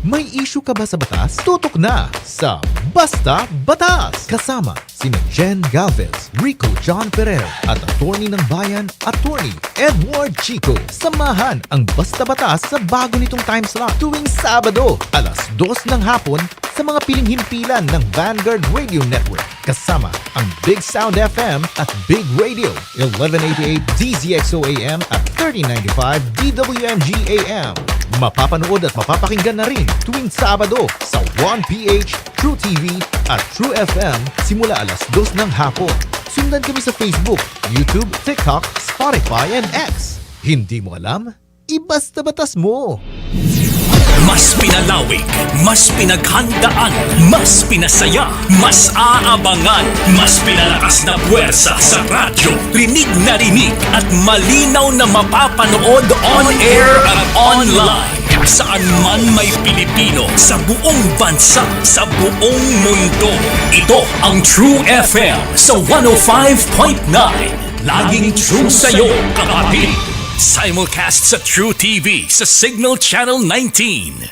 May issue ka ba sa batas? Tutok na sa Basta Batas! Kasama sina Jen Galvez, Rico John Ferrer at attorney ng bayan, attorney Edward Chico. Samahan ang Basta Batas sa bago nitong time slot tuwing Sabado, alas 2 ng hapon sa mga piling himpilan ng Vanguard Radio Network. Kasama ang Big Sound FM at Big Radio, 1188 DZXO AM at 3095 DWMG AM. Mapapanood at mapapakinggan na rin tuwing Sabado sa 1PH, True TV at True FM simula alas 2 ng hapon. Sundan kami sa Facebook, YouTube, TikTok, Spotify, and X. Hindi mo alam? Ibasta batas mo! Mas pinalawig, mas pinaghandaan, mas pinasaya, mas aabangan, mas pinalakas na puwersa sa radyo. Rinig na rinig at malinaw na mapapanood on air at online. Saan man may Pilipino, sa buong bansa, sa buong mundo. Ito ang True FM sa 105.9. Laging true sa'yo, kapatid. Simulcast sa True TV sa Signal Channel 19.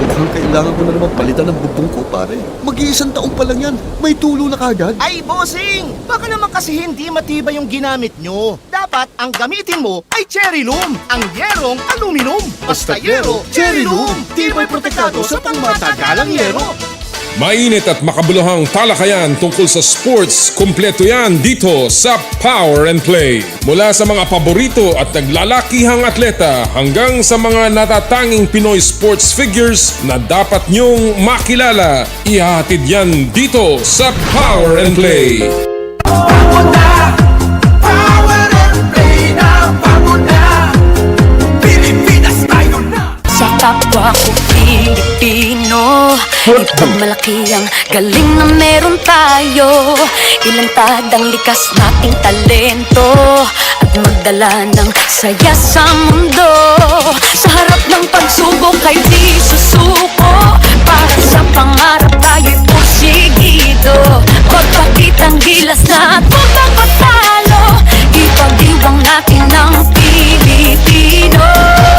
Mukhang kailangan ko na naman palitan ng bubong ko, pare. Mag-iisang taong pa lang yan. May tulo na kagad. Ay, bossing! Baka naman kasi hindi matibay yung ginamit nyo. Dapat ang gamitin mo ay cherry loom, ang yerong aluminum. Basta yero, cherry loom. Tibay protektado sa pangmatagalang yero. Mainit at makabuluhang talakayan tungkol sa sports, kumpleto yan dito sa Power and Play. Mula sa mga paborito at naglalakihang atleta hanggang sa mga natatanging Pinoy sports figures na dapat nyong makilala, ihahatid yan dito sa Power and Play. Power and Play na bago na. Pilipinas tayo na. Sa kapwa ko Pilipino, ipagmalaki ang galing na meron tayo. Ilantad ang likas nating talento at magdala ng saya sa mundo. Sa harap ng pagsubok ay di susuko. Para sa pangarap tayo'y porsigido. Magpakitang gilas na at magpapatalo. Ipag-iwang natin ang Pilipino.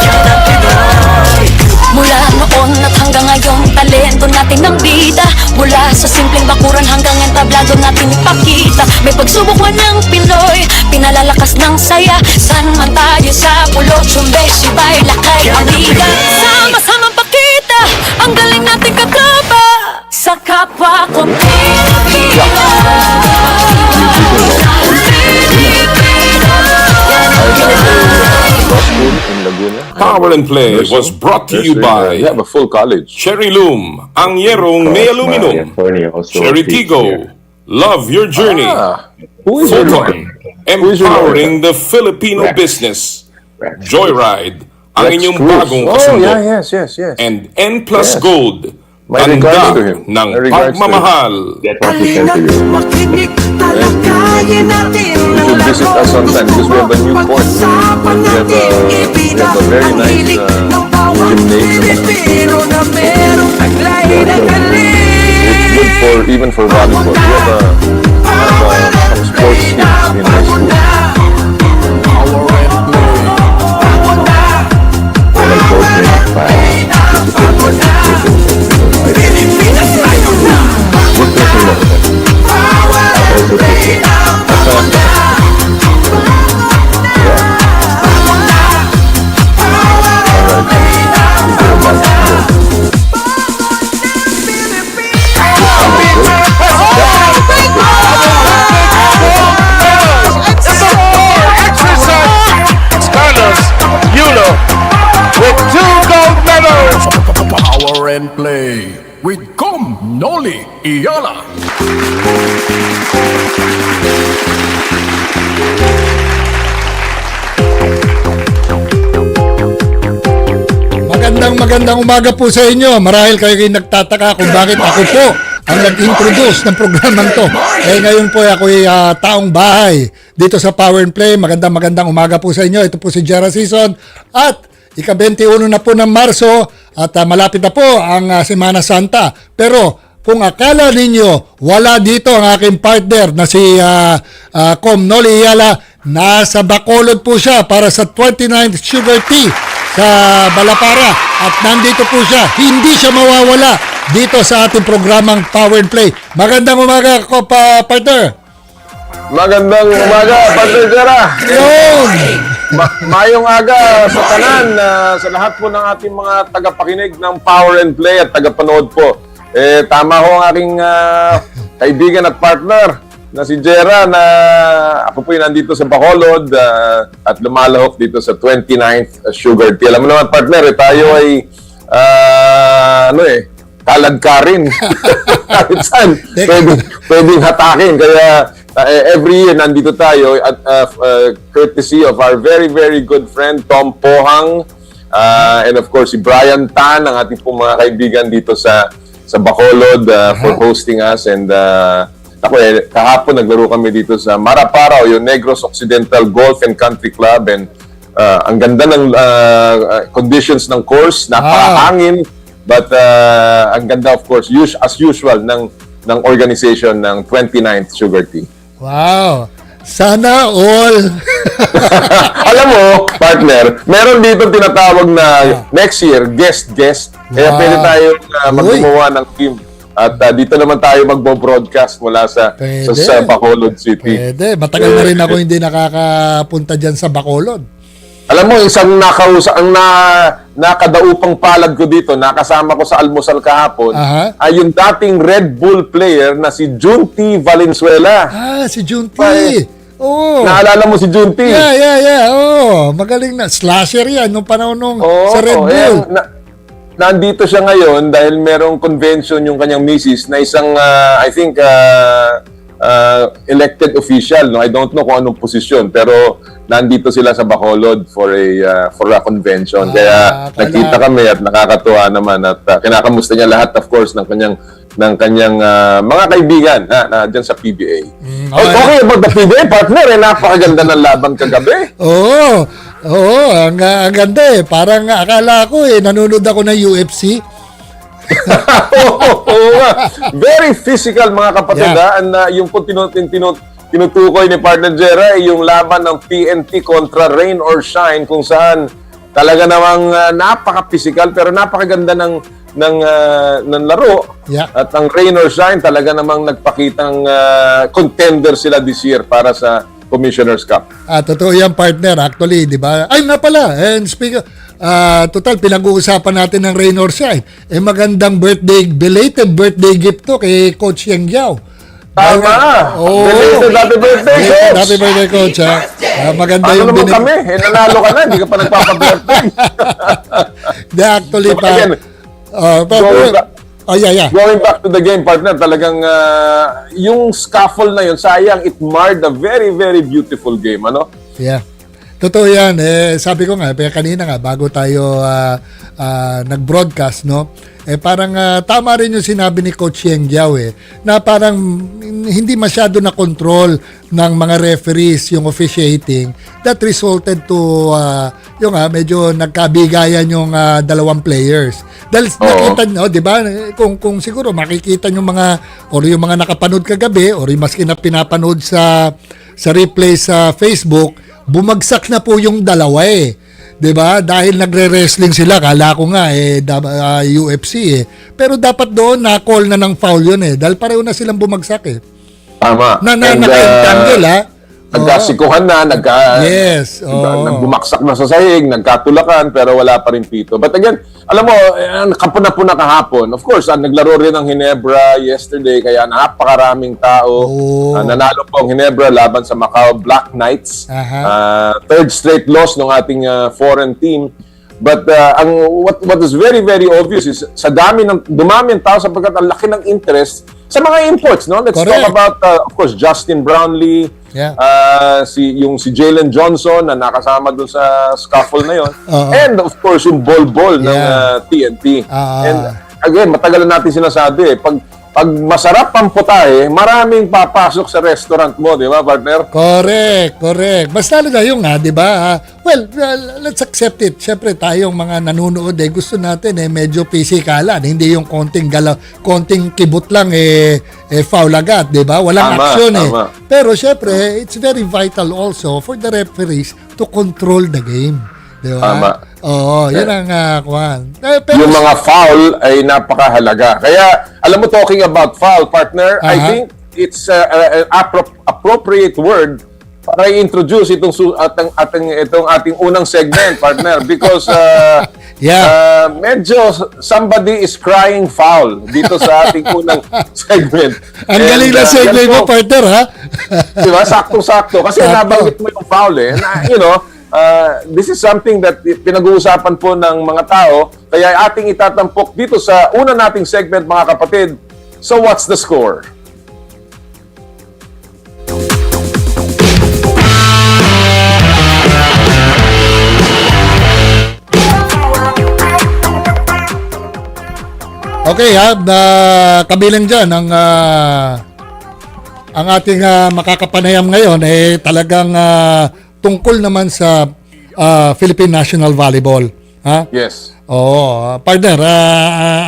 Yan ang Pinoy. Mula noon at hanggang ngayon, talento natin ng bida. Mula sa simpleng bakuran hanggang entablado natin ipakita. May pagsubok man ng Pinoy, pinalalakas ng saya. San man tayo sa pulo, sumbe, sibay, lakay, amiga. Sama-sama pakita ang galing nating katropa. Sa kapwa ko Pilipino. Power and Play was brought to you by have a full college. Cherry Loom, ang yerong may aluminum. Cherry Tigo, love your journey. Photon, empowering the Filipino business. Joyride, ang inyong bagong kasundo. Yes. And N Plus Gold, My tanda regards to him. ng My regards to him. pagmamahal. Halina't makinig, talakayin natin ang You should visit us sometime because we have a new court. Pag-usapan natin, ibida We have a very ang nice hilig ng bawat gymnasium. Pilipino na merong taglay na galing. It's good for even for volleyball. We have some sports teams in high school. When I coach in class, Pilipinas tayo na. we're pushing them. Power and Play na bago na. Yulo with 2 gold medals. Power and Play with Noli Iyala. Magandang umaga po sa inyo. Marahil kayo nagtataka kung bakit ako po ang nag-introduce ng programang to. Ngayon po ako'y taong bahay dito sa Power and Play. Magandang umaga po sa inyo. Ito po si Jera Season at ika-21 na po ng Marso at malapit na po ang Semana Santa. Pero kung akala ninyo wala dito ang aking partner na si Noli Iyala, nasa Bacolod po siya para sa 29th Sugar Tea sa Balapara. At nandito po siya. Hindi siya mawawala dito sa ating programang Power and Play. Magandang umaga ko pa, partner. Magandang umaga, Partner Jera. Yun! Mayong aga sa tanan, sa lahat po ng ating mga tagapakinig ng Power and Play at tagapanood po. Tama ho ang aking kaibigan at partner na si Jera, na ako po yung nandito sa Bacolod at lumalahok dito sa 29th Sugar Tea. Alam mo naman, partner, tayo ay kalagkarin. Kahit saan, pwedeng hatakin. Kaya every year nandito tayo at courtesy of our very, very good friend Tom Pohang and of course si Brian Tan, ang ating pong mga kaibigan dito sa Bacolod for hosting us. And kahapon naglaro kami dito sa Marapara o yung Negros Occidental Golf and Country Club, and ang ganda ng conditions ng course, napakahangin, but ang ganda of course as usual ng organization ng 29th Sugar Tea. Wow! Sana all! Alam mo, partner, meron dito tinatawag na next year, guest. Kaya pwede tayo maggumawa ng team. At dito naman tayo magbo-broadcast mula sa Bacolod City. Pwede. Matagal na rin ako hindi nakakapunta dyan sa Bacolod. Alam mo, isang nakadaupang palad ko dito, nakasama ko sa almusal kahapon, ay yung dating Red Bull player na si Junti Valenzuela. Si Junti. Oh. Naalala mo si Junti? Yeah. Oh, magaling na. Slasher yan nung panahon sa Red Bull. Nandito siya ngayon dahil merong convention yung kanyang misis na isang, I think, elected official. No? I don't know kung anong posisyon, pero nandito sila sa Bacolod for a convention. Kaya nagkita kami at nakakatuwa naman at kinakamusta niya lahat, of course, ng kanyang mga kaibigan na diyan sa PBA. Okay about the PBA, partner, napakaganda ng laban kagabi. Oo, ang ganda eh. Parang akala ko nanonood ako ng UFC. Very physical, mga kapatid. And yung po tinutukoy ni partner Jera ay yung laban ng TNT kontra Rain or Shine, kung saan talaga namang napaka-physical pero napakaganda ng laro. At ang Rain or Shine talaga namang nagpakitang contender sila this year para sa Commissioner's Cup. Totoo yan, partner. Actually, di ba? Ay, nga pala. And total, pinag-uusapan natin ng Rain or Shine. Magandang belated birthday gift to kay Coach Yang Yao. Tama! Belated happy birthday, Coach! Happy birthday, Coach. Maganda yung naman kami? Nanalo ka na, hindi ka pa nagpapa-birthday. Actually, Going back to the game, partner, talagang yung scuffle na yun, sayang, it marred a very, very beautiful game, ano? Yeah. Totoo yan. Sabi ko nga, kanina nga, bago tayo nag-broadcast, no? Parang tama rin yung sinabi ni Coach Yang Giao na parang hindi masyado na control ng mga referees yung officiating that resulted to yung medyo nagkabigayan yung dalawang players. Dahil nakita nyo, di ba, kung siguro makikita nyo yung mga nakapanood kagabi or yung maski na pinapanood sa replay sa Facebook, bumagsak na po yung dalawa 'di ba? Dahil nagre-wrestling sila, kala ko nga UFC Pero dapat doon na-call na ng foul yun dahil pareho na silang bumagsak Tama. Naka-entangle Nagkasikuhan na, nagbumaksak na sa sahig, nagkatulakan, pero wala pa rin pito. But again, alam mo, kapuna-puna kahapon. Of course, naglaro rin ng Ginebra yesterday, kaya napakaraming tao. Nanalo po ang Ginebra laban sa Macau Black Knights. Third straight loss ng ating foreign team. But what is very, very obvious is dumami ang tao sapagkat ang laki ng interest sa mga imports. No? Let's talk about, of course, Justin Brownlee, si Jalen Johnson na nakasama doon sa scuffle na yon, and of course yung bol ng TNT. And again, matagal na natin sinasabi pag masarap ang putahe, maraming papasok sa restaurant mo, di ba, partner? Correct. Basta na yung di ba? Well, let's accept it. Siyempre, tayong mga nanonood, gusto natin medyo pisikalan. Hindi yung konting kibot lang, foul agad, di ba? Walang action Pero siyempre, it's very vital also for the referees to control the game. Di ba? Tama. Oo, yun ang kuhan. Yung mga foul ay napakahalaga. Kaya, alam mo, talking about foul, partner, I think it's an appropriate word para i-introduce itong ating unang segment, partner, because medyo somebody is crying foul dito sa ating unang segment. Ang galing na segment mo, partner, ha? Diba? Saktong-sakto. Kasi nabanggit mo yung foul, eh. You know, this is something that pinag-uusapan po ng mga tao. Kaya ating itatampok dito sa una nating segment, mga kapatid. So what's the score? Okay, kabilang dyan ang ating makakapanayam ngayon ay talagang tungkol naman sa Philippine National Volleyball. Ha? Yes. Oo. Partner,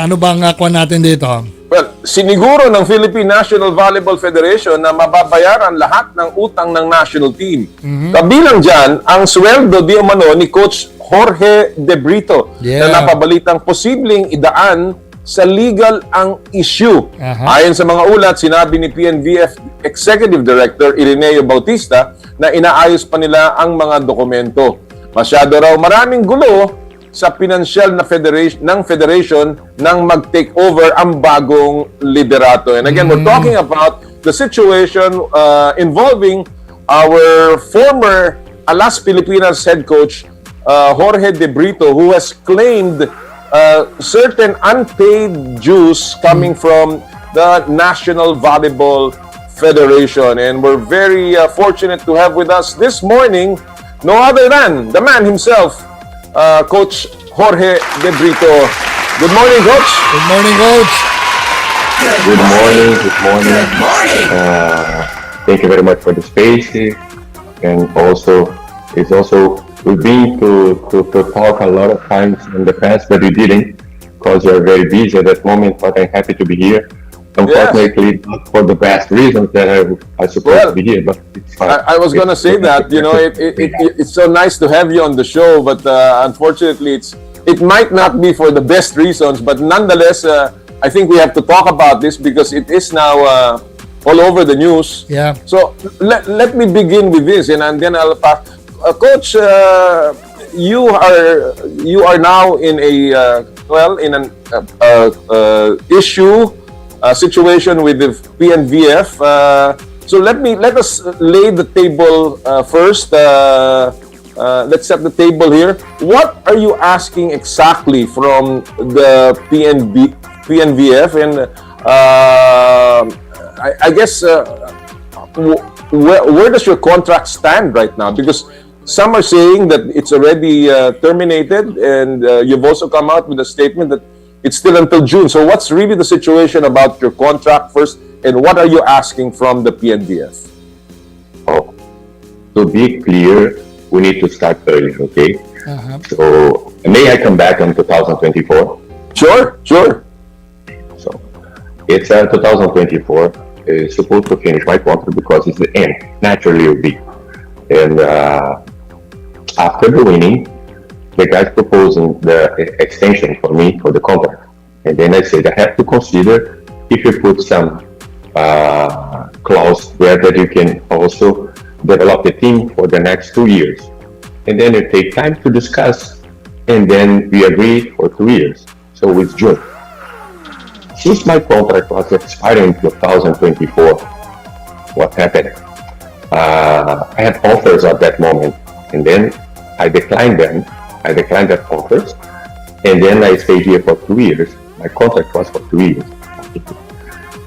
ano bang kuha natin dito? Well, siniguro ng Philippine National Volleyball Federation na mababayaran lahat ng utang ng national team. Kabilang dyan, ang sweldo di umano ni Coach Jorge de Brito na napabalitang posibleng idaan sa legal ang issue. Ayon sa mga ulat, sinabi ni PNVF Executive Director Ireneo Bautista na inaayos pa nila ang mga dokumento. Masyado raw maraming gulo sa pinansyal na federation nang mag-take over ang bagong liderato. And again, we're talking about the situation involving our former Alas Pilipinas head coach Jorge de Brito, who has claimed certain unpaid dues coming from the National Volleyball Federation. And we're very fortunate to have with us this morning no other than the man himself, Coach Jorge de Brito. Good morning, Coach. Good morning, Coach. Good morning. Good morning. Thank you very much for the space. And also, we've been to talk a lot of times in the past, but we didn't because you're very busy at that moment, but I'm happy to be here. Unfortunately, not for the best reasons that I supposed to be here, but it's fine. I was going to say that, you know, it's so nice to have you on the show, but unfortunately, it might not be for the best reasons, but nonetheless, I think we have to talk about this because it is now all over the news. Yeah. So let me begin with this, and then I'll pass. Coach, you are now in an issue situation with the PNVF. So let us lay the table first. Let's set the table here. What are you asking exactly from the PNVF? And I guess where does your contract stand right now? Because some are saying that it's already terminated, and you've also come out with a statement that it's still until June. So what's really the situation about your contract first, and what are you asking from the PNVF? Oh, to be clear, we need to start early, okay? So may I come back in 2024? Sure. So it's 2024. It's supposed to finish my contract because it's the end. Naturally, it will be. And after the winning, the guys proposing the extension for me for the contract. And then I said, I have to consider if you put some clause there that you can also develop the team for the next 2 years. And then it take time to discuss. And then we agreed for 2 years. So it's June. Since my contract was expiring in 2024, what happened? I had offers at that moment. And then I declined them. I declined that offers, and then I stayed here for 2 years. My contract was for 2 years.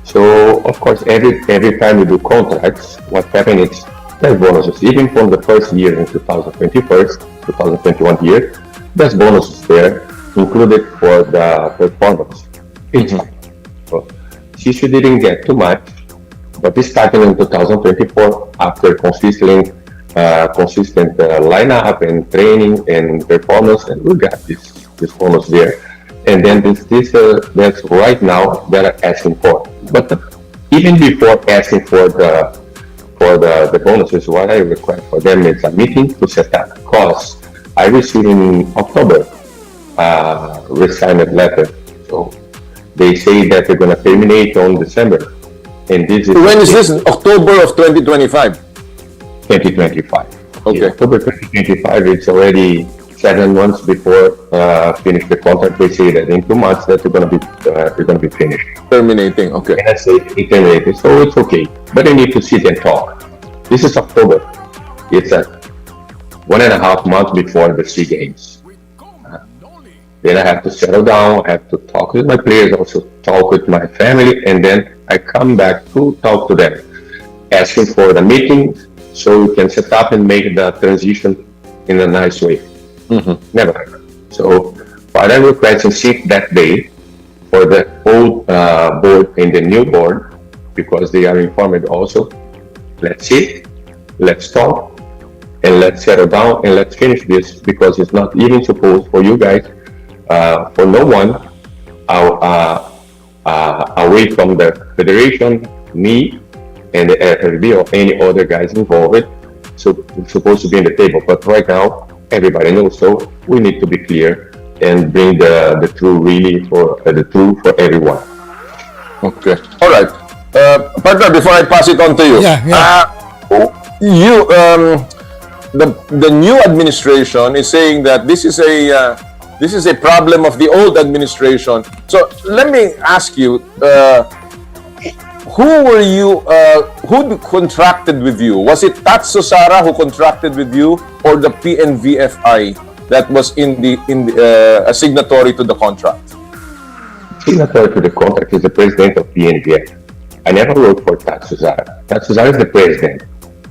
So of course, every time we do contracts, what happened is there's bonuses. Even from the first year in 2021 year, there's bonuses there included for the performance. So since we didn't get too much, but this starting in 2024 after consistent lineup and training and performance, and we got this bonus there. And then that's right now they're asking for. But even before asking for the bonuses, what I request for them is a meeting to set up. Because I received in October resigned letter. So they say that they're going to terminate on December. And this is When is this? October of 2025? 2025. Okay. Yeah, October 2025, it's already 7 months before finish the contract. They say that in 2 months that they're gonna be finished. Terminating, okay. And I say it terminated, so it's okay. But I need to sit and talk. This is October. It's 1.5 months before the SEA Games. Then I have to settle down. I have to talk with my players, also talk with my family, and then I come back to talk to them, asking for the meeting so we can set up and make the transition in a nice way. Never happened. So what I'm requesting since that day for the old board and the new board, because they are informed also, let's sit, let's talk, and let's settle down and let's finish this, because it's not even supposed for you guys, for no one away from the federation, me, and the FFB or any other guys involved. So it's supposed to be in the table, but right now everybody knows. So we need to be clear and bring the truth really for the truth for everyone. Okay. All right. Partner, before I pass it on to you. The new administration is saying that this is a problem of the old administration. So let me ask you, who contracted with you? Was it Tatso Sara who contracted with you, or the PNVFI that was a signatory to the contract? Signatory to the contract is the president of PNVF. I never wrote for Tatso Sara. Tatso Sara is the president.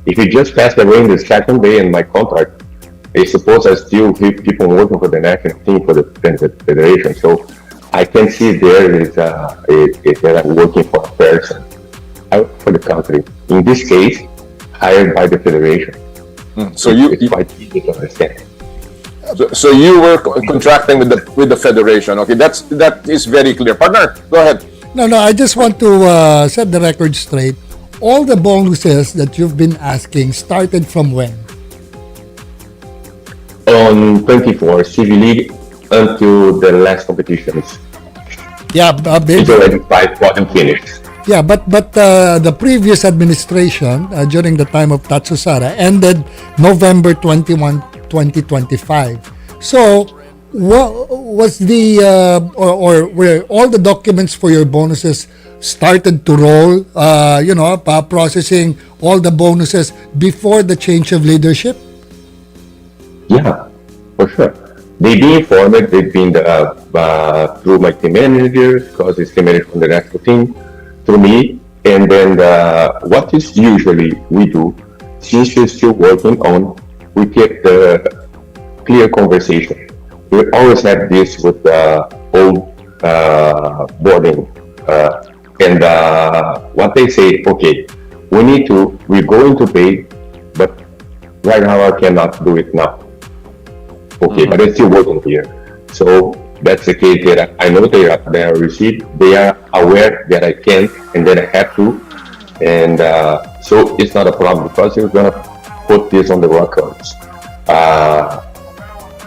If he just passed away in the second day in my contract, I suppose I still keep people working for the national team, for the federation. So I can see there is that I'm working for a person out for the country. In this case, hired by the federation. So it's quite easy to understand. So you were contracting with the federation. Okay, that is very clear. Partner, go ahead. No, I just want to set the record straight. All the bonuses that you've been asking started from when? On 24 CV League until the last competitions. Yeah, it's already 5 wasn't finished. Yeah, but the previous administration during the time of Tatso Sara ended November 21, 2025. So, what was the or were all the documents for your bonuses started to roll? Processing all the bonuses before the change of leadership? Yeah, for sure. They've been informed. They've been through my team manager, because it's team manager from the national team, through me, and then what is usually we do, since we're still working on, we keep the clear conversation. We always have this with the old boarding, and what they say, okay, we're going to pay, but right now I cannot do it now. Okay, but I'm still working here. So that's the case that I know they are received. They are aware that I can and that I have to. And so it's not a problem, because we're going to put this on the records.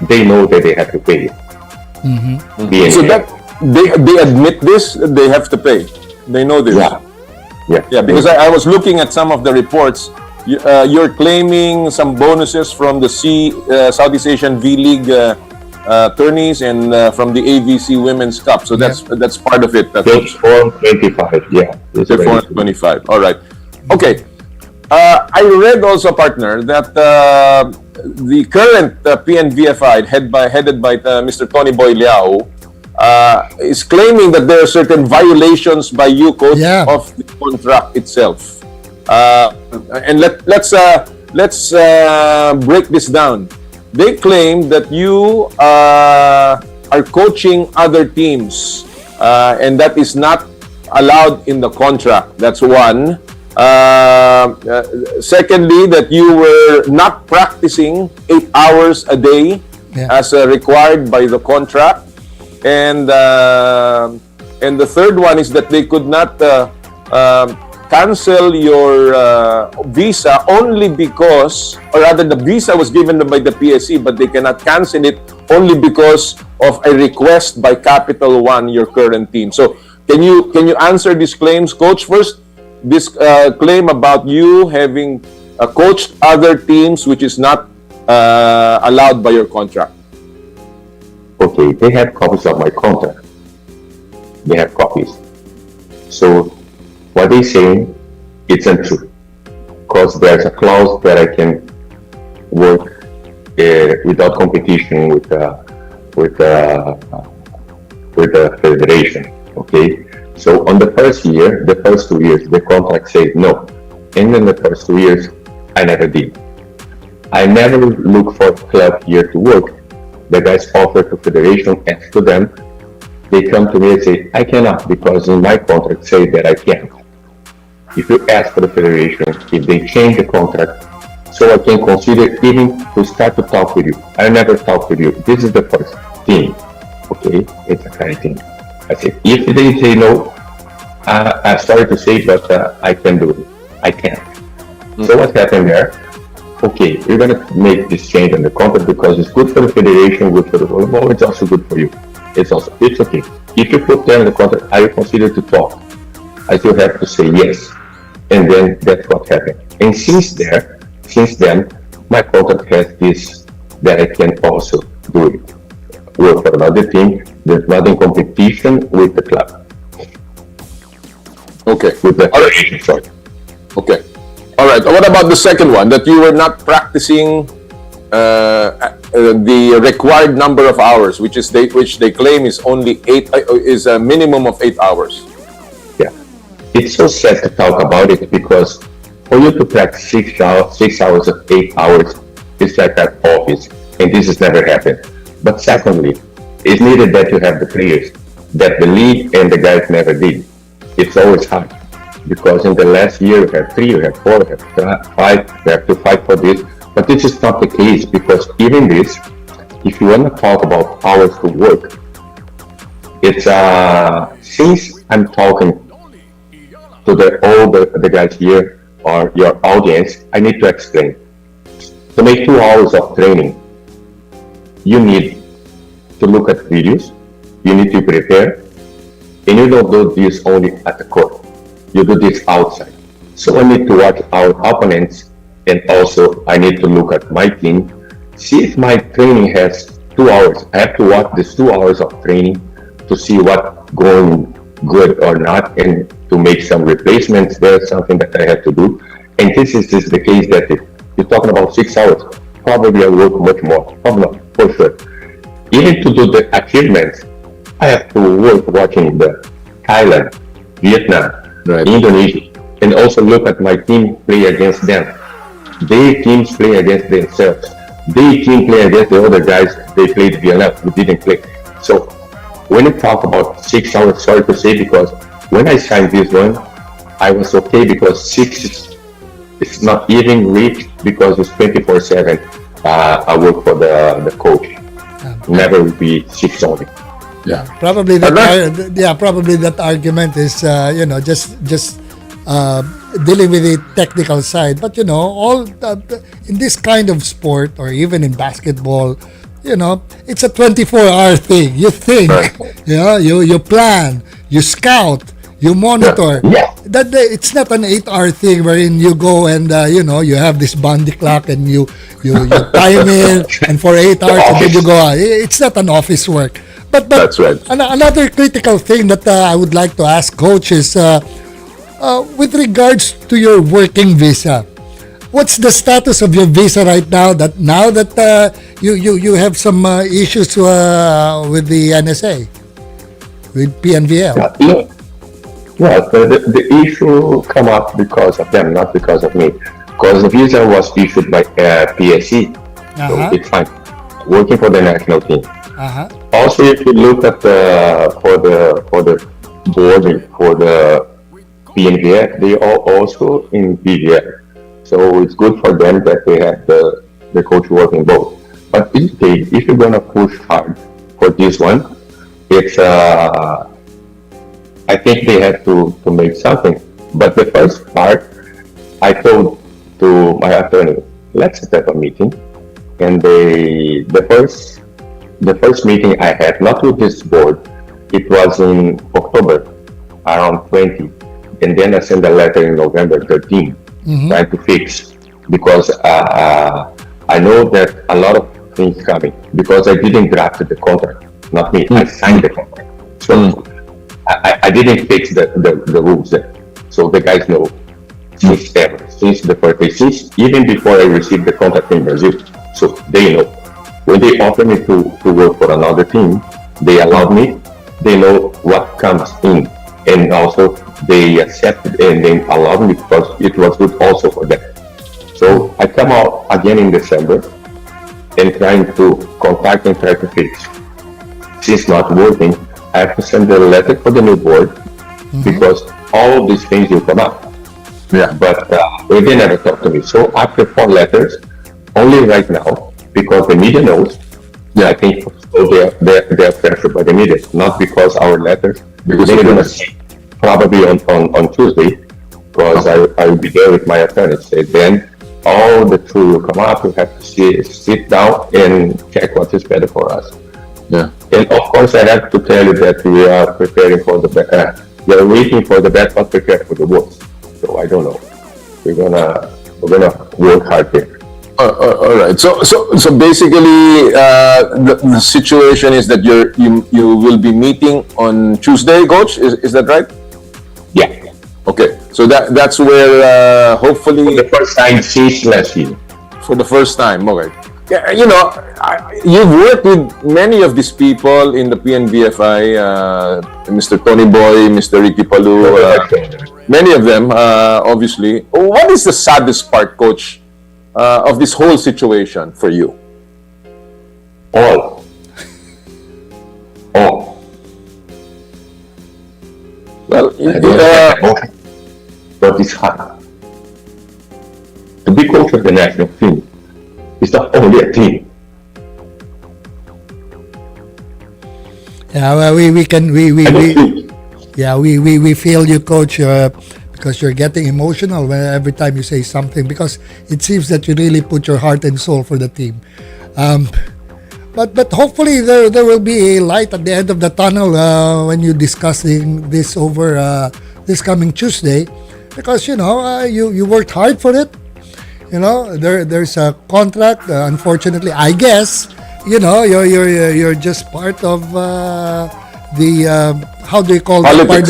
They know that they have to pay. So that they admit this, they have to pay. They know this. Yeah. Because I was looking at some of the reports. You're claiming some bonuses from the Southeast Asian V-League tourneys and from the AVC Women's Cup. So that's part of it. That's Form 25, yeah. Form 25, all right. Okay. I read also, partner, that the current PNVFI, headed by Mr. Tony Boy Liao, is claiming that there are certain violations by you, coach, of the contract itself. And let's break this down. They claim that you are coaching other teams, and that is not allowed in the contract. That's one. Secondly, that you were not practicing 8 hours a day as required by the contract, and the third one is that they could not cancel your visa only because, or rather the visa was given by the PSC, but they cannot cancel it only because of a request by Capital One, your current team. So can you answer these claims, Coach? First, this claim about you having coached other teams, which is not allowed by your contract. Okay, they have copies of my contract. They have copies. So what they saying, it's untrue. Because there's a clause that I can work without competition with the federation. Okay. So on the first year, the first 2 years, the contract says no. And in the first 2 years, I never did. I never look for a club here to work. The guys offer to federation, ask to them. They come to me and say, I cannot because in my contract say that I can't. If you ask for the federation, if they change the contract, so I can consider even to start to talk with you. I never talk with you. This is the first thing. Okay, it's a kind of thing. I say, if they say no, I'm sorry to say, but I can do it. I can't. So what happened there? Okay, we're going to make this change in the contract because it's good for the federation, good for the volleyball, it's also good for you. It's okay. If you put there in the contract, I consider to talk. I still have to say yes. And then that's what happened. And since then, my contract has this, that I can also do it. Work for another team, there's not in competition with the club. Okay. With the federation, sorry. Okay. All right. What about the second one, that you were not practicing the required number of hours, which they claim is only is a minimum of 8 hours? Yeah, it's so sad to talk about it because for you to practice 6 hours of 8 hours, it's like an office, and this has never happened. But secondly, it's needed that you have the players that the league and the guys never did. It's always hard. Because in the last year you have 3, you have 4, you have 5, you have to fight for this. But this is not the case because even this, if you want to talk about hours to work, it's since I'm talking to all the guys here or your audience, I need to explain. To make 2 hours of training, you need to look at videos, you need to prepare, and you don't do this only at the court. You do this outside. So I need to watch our opponents, and also I need to look at my team, see if my training has 2 hours. I have to watch these 2 hours of training to see what going good or not, and to make some replacements. There's something that I have to do. And this is the case that if you're talking about 6 hours, probably I work much more, probably not, for sure. Even to do the achievements, I have to work watching the Thailand, Vietnam, right, Indonesia, and also look at my team play against them. Their teams play against themselves. Their team play against the other guys they played Vietnam, who didn't play. So when you talk about 6 hours, sorry to say, because when I signed this one, I was okay because 6 is not even reached because it's 24/7. I work for the coach. Never will be 6 only. Yeah, probably that. Probably that argument is just dealing with the technical side. But all in this kind of sport, or even in basketball, it's a 24-hour thing. You think, you plan, you scout, you monitor. Yeah. That it's not an 8-hour thing wherein you go and you have this bandy clock and you time in and for 8 hours and then you go out. It's not an office work. But That's right. Another critical thing that I would like to ask Coach is with regards to your working visa. What's the status of your visa right now? That you have some issues with the NSA, with PNVL. Well, the issue come up because of them, not because of me. Because the visa was issued by PSC, so it's fine. Working for the national team. Also, if you look at for the board for the PNVL, they are also in BVL. So it's good for them that they have the coach working both. But if you're gonna push hard for this one, it's I think they have to make something. But the first part, I told to my attorney, let's set up a meeting. And the first meeting I had, not with this board, it was in October, around 20. And then I sent a letter in November 13, trying to fix, because I know that a lot of things coming, because I didn't draft the contract, not me, I signed the contract. So I didn't fix the rules there. So the guys know since the first day, since even before I received the contract in Brazil. So they know. When they offer me to work for another team, they allowed me, they know what comes in. And also they accepted and they allowed me because it was good also for them. So I come out again in December and trying to contact and try to fix. Since not working, I have to send a letter for the new board because all these things will come up. Yeah. But they never talk to me. So after 4 letters, only right now, because the media knows, I think so they're pressured by the media, not because our letters, because they're going to see probably on Tuesday, because I will be there with my attorney. Say, then all the truth will come up. We have to sit down and check what is better for us. Yeah. And of course, I have to tell you that we are preparing for we are waiting for the best, but prepared for the worst. So I don't know. We're gonna work hard here. All right. So basically, the situation is that you will be meeting on Tuesday, Coach. Is that right? Yeah. Okay. So that's where hopefully For the first time since last year. For the first time. Okay. Yeah, you've worked with many of these people in the PNBFI, Mr. Tony Boy, Mr. Ricky Palu, many of them, obviously. What is the saddest part, Coach, of this whole situation for you? All. Well, but it's hard. To be coach of the national team, it's not only a team. Yeah, well, we feel you, Coach, because you're getting emotional every time you say something, because it seems that you really put your heart and soul for the team. But hopefully there will be a light at the end of the tunnel when you're discussing this over this coming Tuesday, because you worked hard for it. There's a contract. Unfortunately, I guess you're just part of the how do you call that part?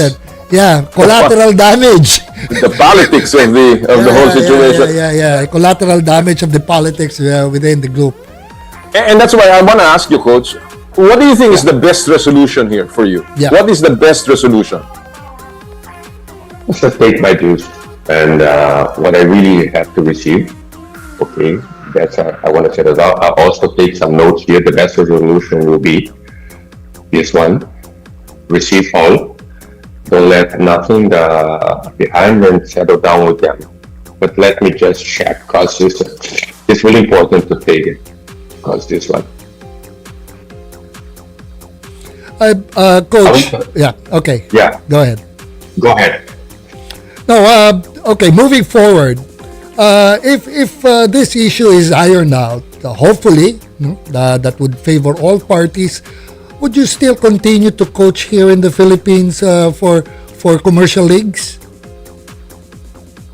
Collateral damage. The politics of the whole situation. Yeah. Collateral damage of the politics within the group. And that's why I want to ask you, Coach, what do you think is the best resolution here for you? Yeah. What is the best resolution? Just take my dues and what I really have to receive. Okay, that's I want to set it out. I'll also take some notes here. The best resolution will be this one: receive all. Don't let nothing behind and settle down with them. But let me just check, because it's really important to take it. Because this one. Coach. Yeah. Okay. Yeah. Go ahead. Go ahead. No. Okay. Moving forward, if this issue is ironed out, hopefully that would favor all parties. Would you still continue to coach here in the Philippines for commercial leagues?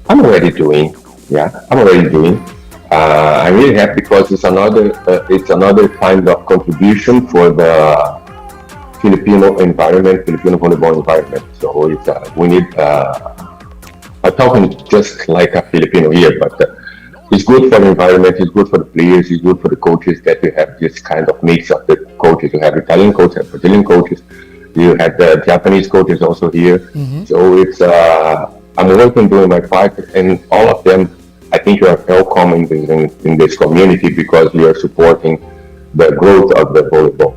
I'm already doing. I'm really happy because it's another kind of contribution for the Filipino volleyball environment. So we need. I'm talking just like a Filipino here, but it's good for the environment. It's good for the players. It's good for the coaches that you have this kind of mix of the coaches. You have Italian coaches, Brazilian coaches. You have the Japanese coaches also here. Mm-hmm. So it's I'm working doing my part, and all of them. I think you are welcome in this community because you are supporting the growth of the volleyball.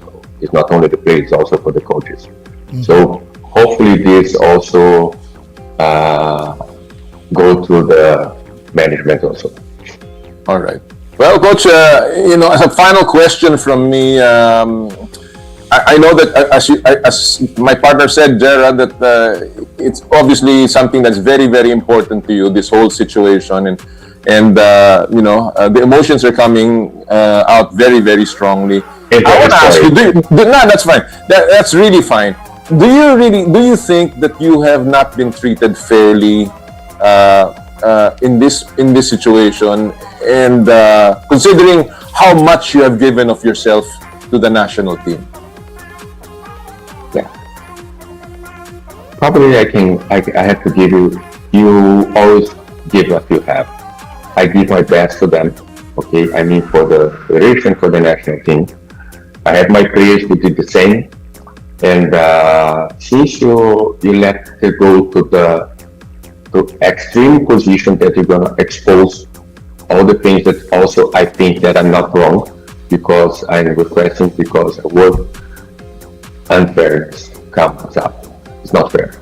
So it's not only the players, it's also for the coaches. Mm-hmm. So hopefully this also go through the management also. All right. Well, Coach, as a final question from me, I know that as my partner said, Gerard, that it's obviously something that's very, very important to you, this whole situation, and the emotions are coming out very, very strongly. I want to ask you, that's fine. That's really fine. Do you think that you have not been treated fairly in this situation, and considering how much you have given of yourself to the national team? Yeah. Probably I have to give you always give what you have. I give my best to them. Okay, I mean for the federation, for the national team. I have my players who did the same. And since you let it go to extreme position that you're gonna expose all the things that also I think that I'm not wrong, because I'm requesting, because a word unfairness comes up. It's not fair.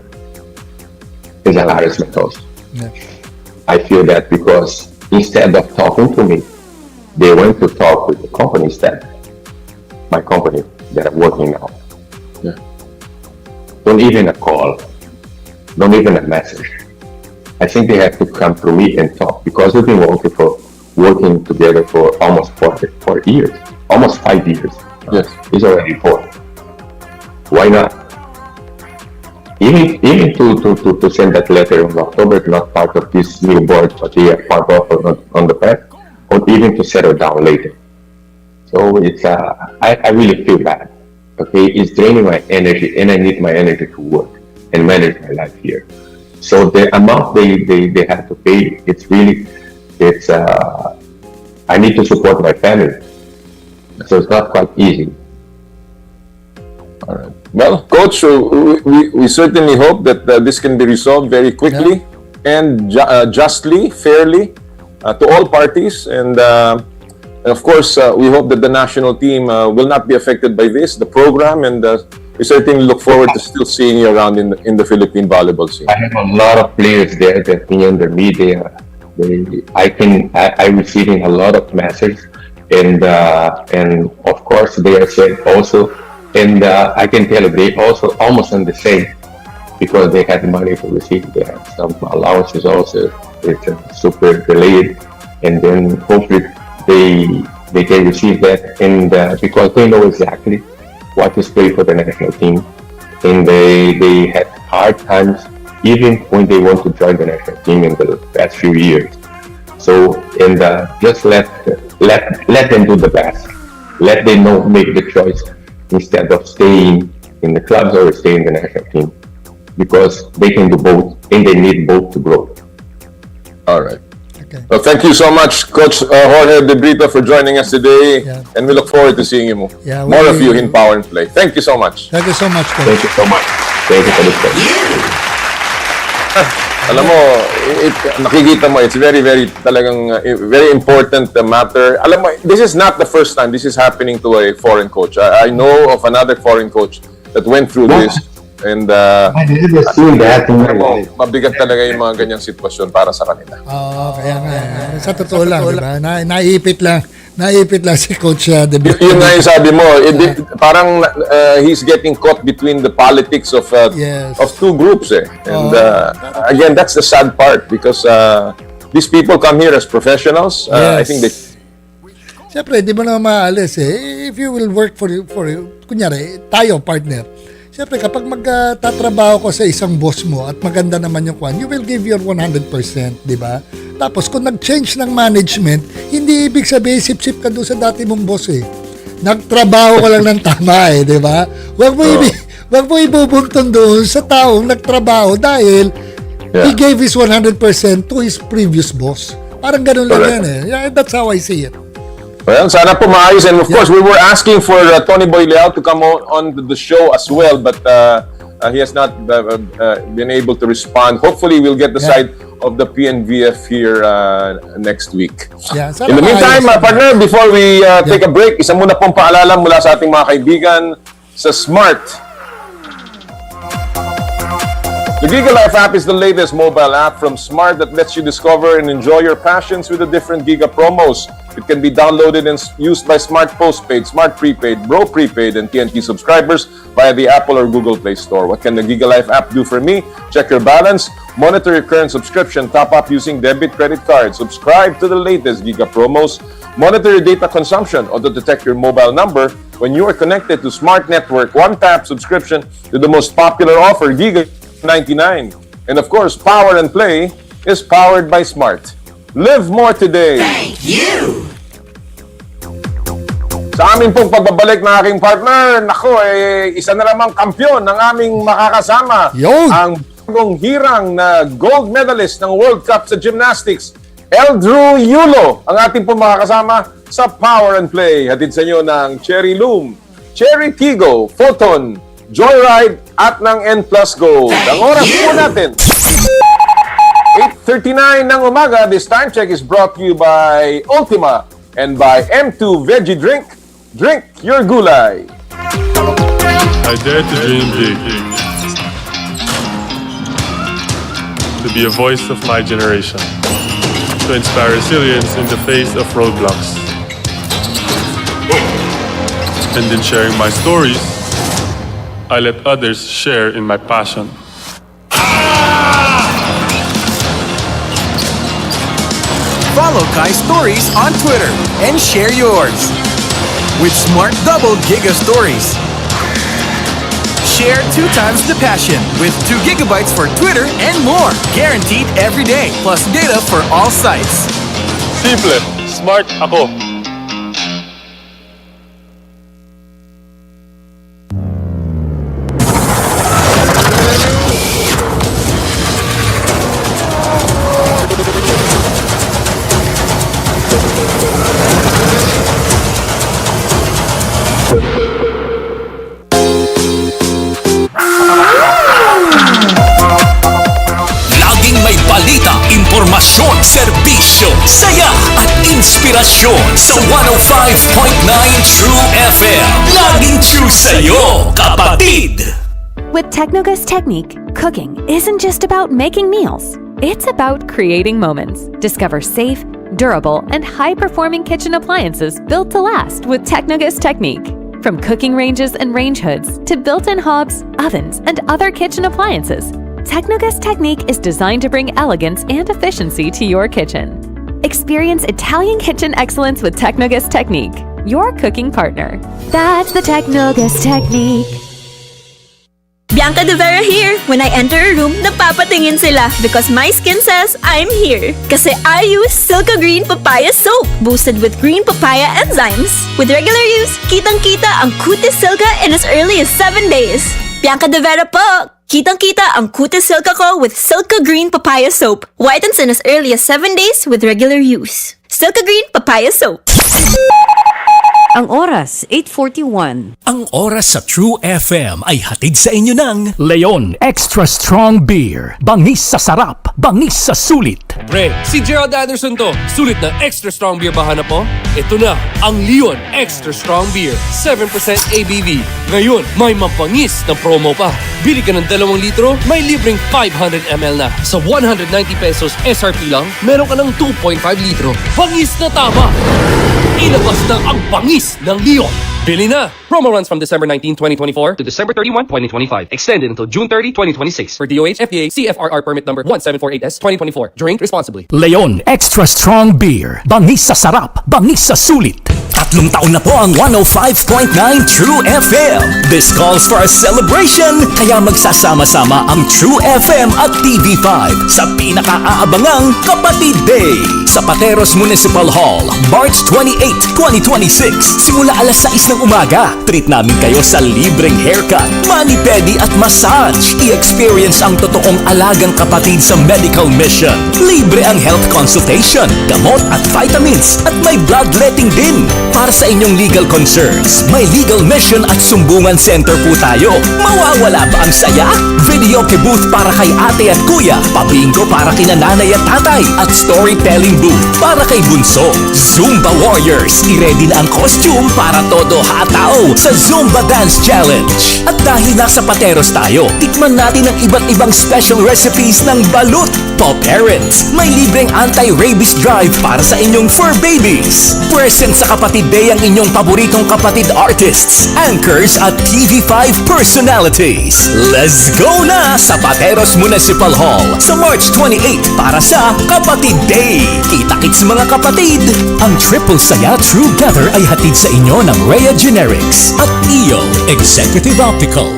It's a harassment also. Yeah. I feel that because instead of talking to me, they went to talk with the company instead. My company that I'm working now. Yeah. Don't even a call. Don't even a message. I think they have to come to me and talk, because we've been working together for almost 4 years, almost 5 years. Yes. It's already 4. Why not? Even to send that letter in October, it's not part of this new board, but they are part of on the path, or even to settle down later. So it's I really feel bad. Okay, it's draining my energy, and I need my energy to work and manage my life here. So the amount they have to pay, I need to support my family. So it's not quite easy. All right. Well, Coach, we certainly hope that this can be resolved very quickly and justly, fairly to all parties. And of course, we hope that the national team will not be affected by this, the program, and we certainly look forward to still seeing you around in the Philippine volleyball scene. I have a lot of players there that been under me. I'm receiving a lot of messages, and of course they are saying also, and I can tell you they also almost on the same, because they had money to receive. They have some allowances also. It's super delayed, and then hopefully they can receive that, and because they know exactly what is paid for the national team, and they had hard times even when they want to join the national team in the past few years. So, and just let them do the best. Let them know, make the choice instead of staying in the clubs or staying in the national team, because they can do both, and they need both to grow. All right. Okay. Well, thank you so much, Coach Jorge de Brito, for joining us today, and we look forward to seeing you more of you in Power and Play. Thank you so much. Thank you so much, Coach. Thank you so much. Thank you for this question. Alam mo, nakikita mo, it's very, very talagang very important matter. Alam mo, this is not the first time this is happening to a foreign coach. I know of another foreign coach that went through this. And I never seen that in my life. Mabigat talaga yung mga ganyang sitwasyon para sa kanila. Kaya nga. Sa totoo lang, di ba? Naipit lang si Coach De Brito. Yun nga yung sabi mo, parang he's getting caught between the politics of two groups eh. And again, that's the sad part, because these people come here as professionals. I think they... Siyempre, di mo na maalis eh. If you will work for kunyari, tayo partner, siyempre, kapag magtatrabaho ko sa isang boss mo at maganda naman yung kwan, you will give your 100%, di ba? Tapos, kung nag-change ng management, hindi ibig sabihin sip-sip ka doon sa dati mong boss eh. Nagtrabaho ka lang ng tama eh, di ba? Wag mo ibubuntun doon sa taong nagtrabaho dahil he gave his 100% to his previous boss. Parang ganun lang yan eh. Yeah, that's how I see it. Well, sana po maayos. And of course, we were asking for Tony Boy Leal to come on the show as well, but he has not been able to respond. Hopefully, we'll get the side of the PNVF here next week. In the meantime, partner, before we take a break, isa muna pong paalala mula sa ating mga kaibigan sa Smart. The Giga Life app is the latest mobile app from Smart that lets you discover and enjoy your passions with the different Giga promos. It can be downloaded and used by Smart Postpaid, Smart Prepaid, Bro Prepaid, and TNT subscribers via the Apple or Google Play Store. What can the GigaLife app do for me? Check your balance, monitor your current subscription, top up using debit credit card, subscribe to the latest Giga promos, monitor your data consumption, auto-detect your mobile number when you are connected to Smart Network, one-tap subscription to the most popular offer, Giga 99. And of course, Power and Play is powered by Smart. Live more today! Thank you! Sa amin pong pagbabalik ng aking partner, nako, isa na namang kampyon ng aming makakasama. Yun! Ang bagong hirang na gold medalist ng World Cup sa gymnastics, Eldrew Yulo, ang ating pong makakasama sa Power and Play. Hatid sa inyo ng Cherry Loom, Cherry Tigo, Photon, Joyride at ng N Plus Gold. Ang oras po natin, 8:39 ng umaga. This time check is brought to you by Ultima and by M2 Veggie Drink. Drink your gulay. I dare to dream big. To be a voice of my generation. To inspire resilience in the face of roadblocks. And in sharing my stories, I let others share in my passion. Follow Kai's stories on Twitter and share yours with Smart Double Giga Stories. Share 2 times the passion with 2 gigabytes for Twitter and more. Guaranteed every day, plus data for all sites. Simple, smart ako. Laging may balita, impormasyon, serbisyo, saya at inspirasyon sa 105.9 True FM. Laging true sa'yo, kapatid! With Technogas Technique, cooking isn't just about making meals. It's about creating moments. Discover safe, durable, and high-performing kitchen appliances built to last with Technogas Technique. From cooking ranges and range hoods to built-in hobs, ovens, and other kitchen appliances, Technogas Technique is designed to bring elegance and efficiency to your kitchen. Experience Italian kitchen excellence with Technogas Technique, your cooking partner. That's the Technogas Technique. Bianca De Vera here. When I enter a room, napapatingin sila because my skin says I'm here. Kasi I use Silka Green Papaya Soap, boosted with green papaya enzymes. With regular use, kitang-kita ang Cutis Silka in as early as 7 days. Bianca De Vera po! Kitang-kita ang Cutis Silka ko with Silka Green Papaya Soap. Whitens in as early as 7 days with regular use. Silka Green Papaya Soap. Ang oras, 8:41. Ang oras sa True FM ay hatid sa inyo ng Leon Extra Strong Beer. Bangis sa sarap, bangis sa sulit. Pre, si Gerald Anderson to. Sulit na extra strong beer ba hanap mo? Ito na, ang Leon Extra Strong Beer. 7% ABV. Ngayon, may mapangis na promo pa. Bili ka ng 2 litro, may libreng 500 ml na. Sa 190 pesos SRP lang, meron ka ng 2.5 litro. Bangis na tama! Ilabas na ang bangis ng Leon. Bili na! Promo runs from December 19, 2024 to December 31, 2025. Extended until June 30, 2026. For DOH, FDA, CFRR permit number 1748S, 2024. Drink responsibly. Leon Extra Strong Beer. Bangis sa sarap, bangis sa sulit. 3 taon na po ang 105.9 True FM. This calls for a celebration, kaya magsasama-sama ang True FM at TV5 sa pinaka-aabangang Kapatid Day sa Pateros Municipal Hall, March 28, 2026. Simula alas 6 ng umaga, treat namin kayo sa libreng haircut, mani-pedi at massage. I-experience ang totoong alagang kapatid sa medical mission. Libre ang health consultation, gamot at vitamins at may bloodletting din. Para sa inyong legal concerns, may legal mission at sumbungan center po tayo. Mawawala ba ang saya? Video booth para kay ate at kuya, pabingo para kina nanay at tatay, at storytelling booth para kay Bunso. Zumba Warriors, i-ready na ang costume para todo hataw sa Zumba Dance Challenge. At dahil nasa Pateros tayo, tikman natin ang iba't ibang special recipes ng balut. To parents, may libreng anti-rabies drive para sa inyong fur babies. Present sa Kapatid Day ang inyong paboritong kapatid artists, anchors at TV5 personalities. Let's go na sa Pateros Municipal Hall sa March 28 para sa Kapatid Day. Kita-kits mga kapatid! Ang triple saya Together ay hatid sa inyo ng Rhea Generics at EO Executive Optical.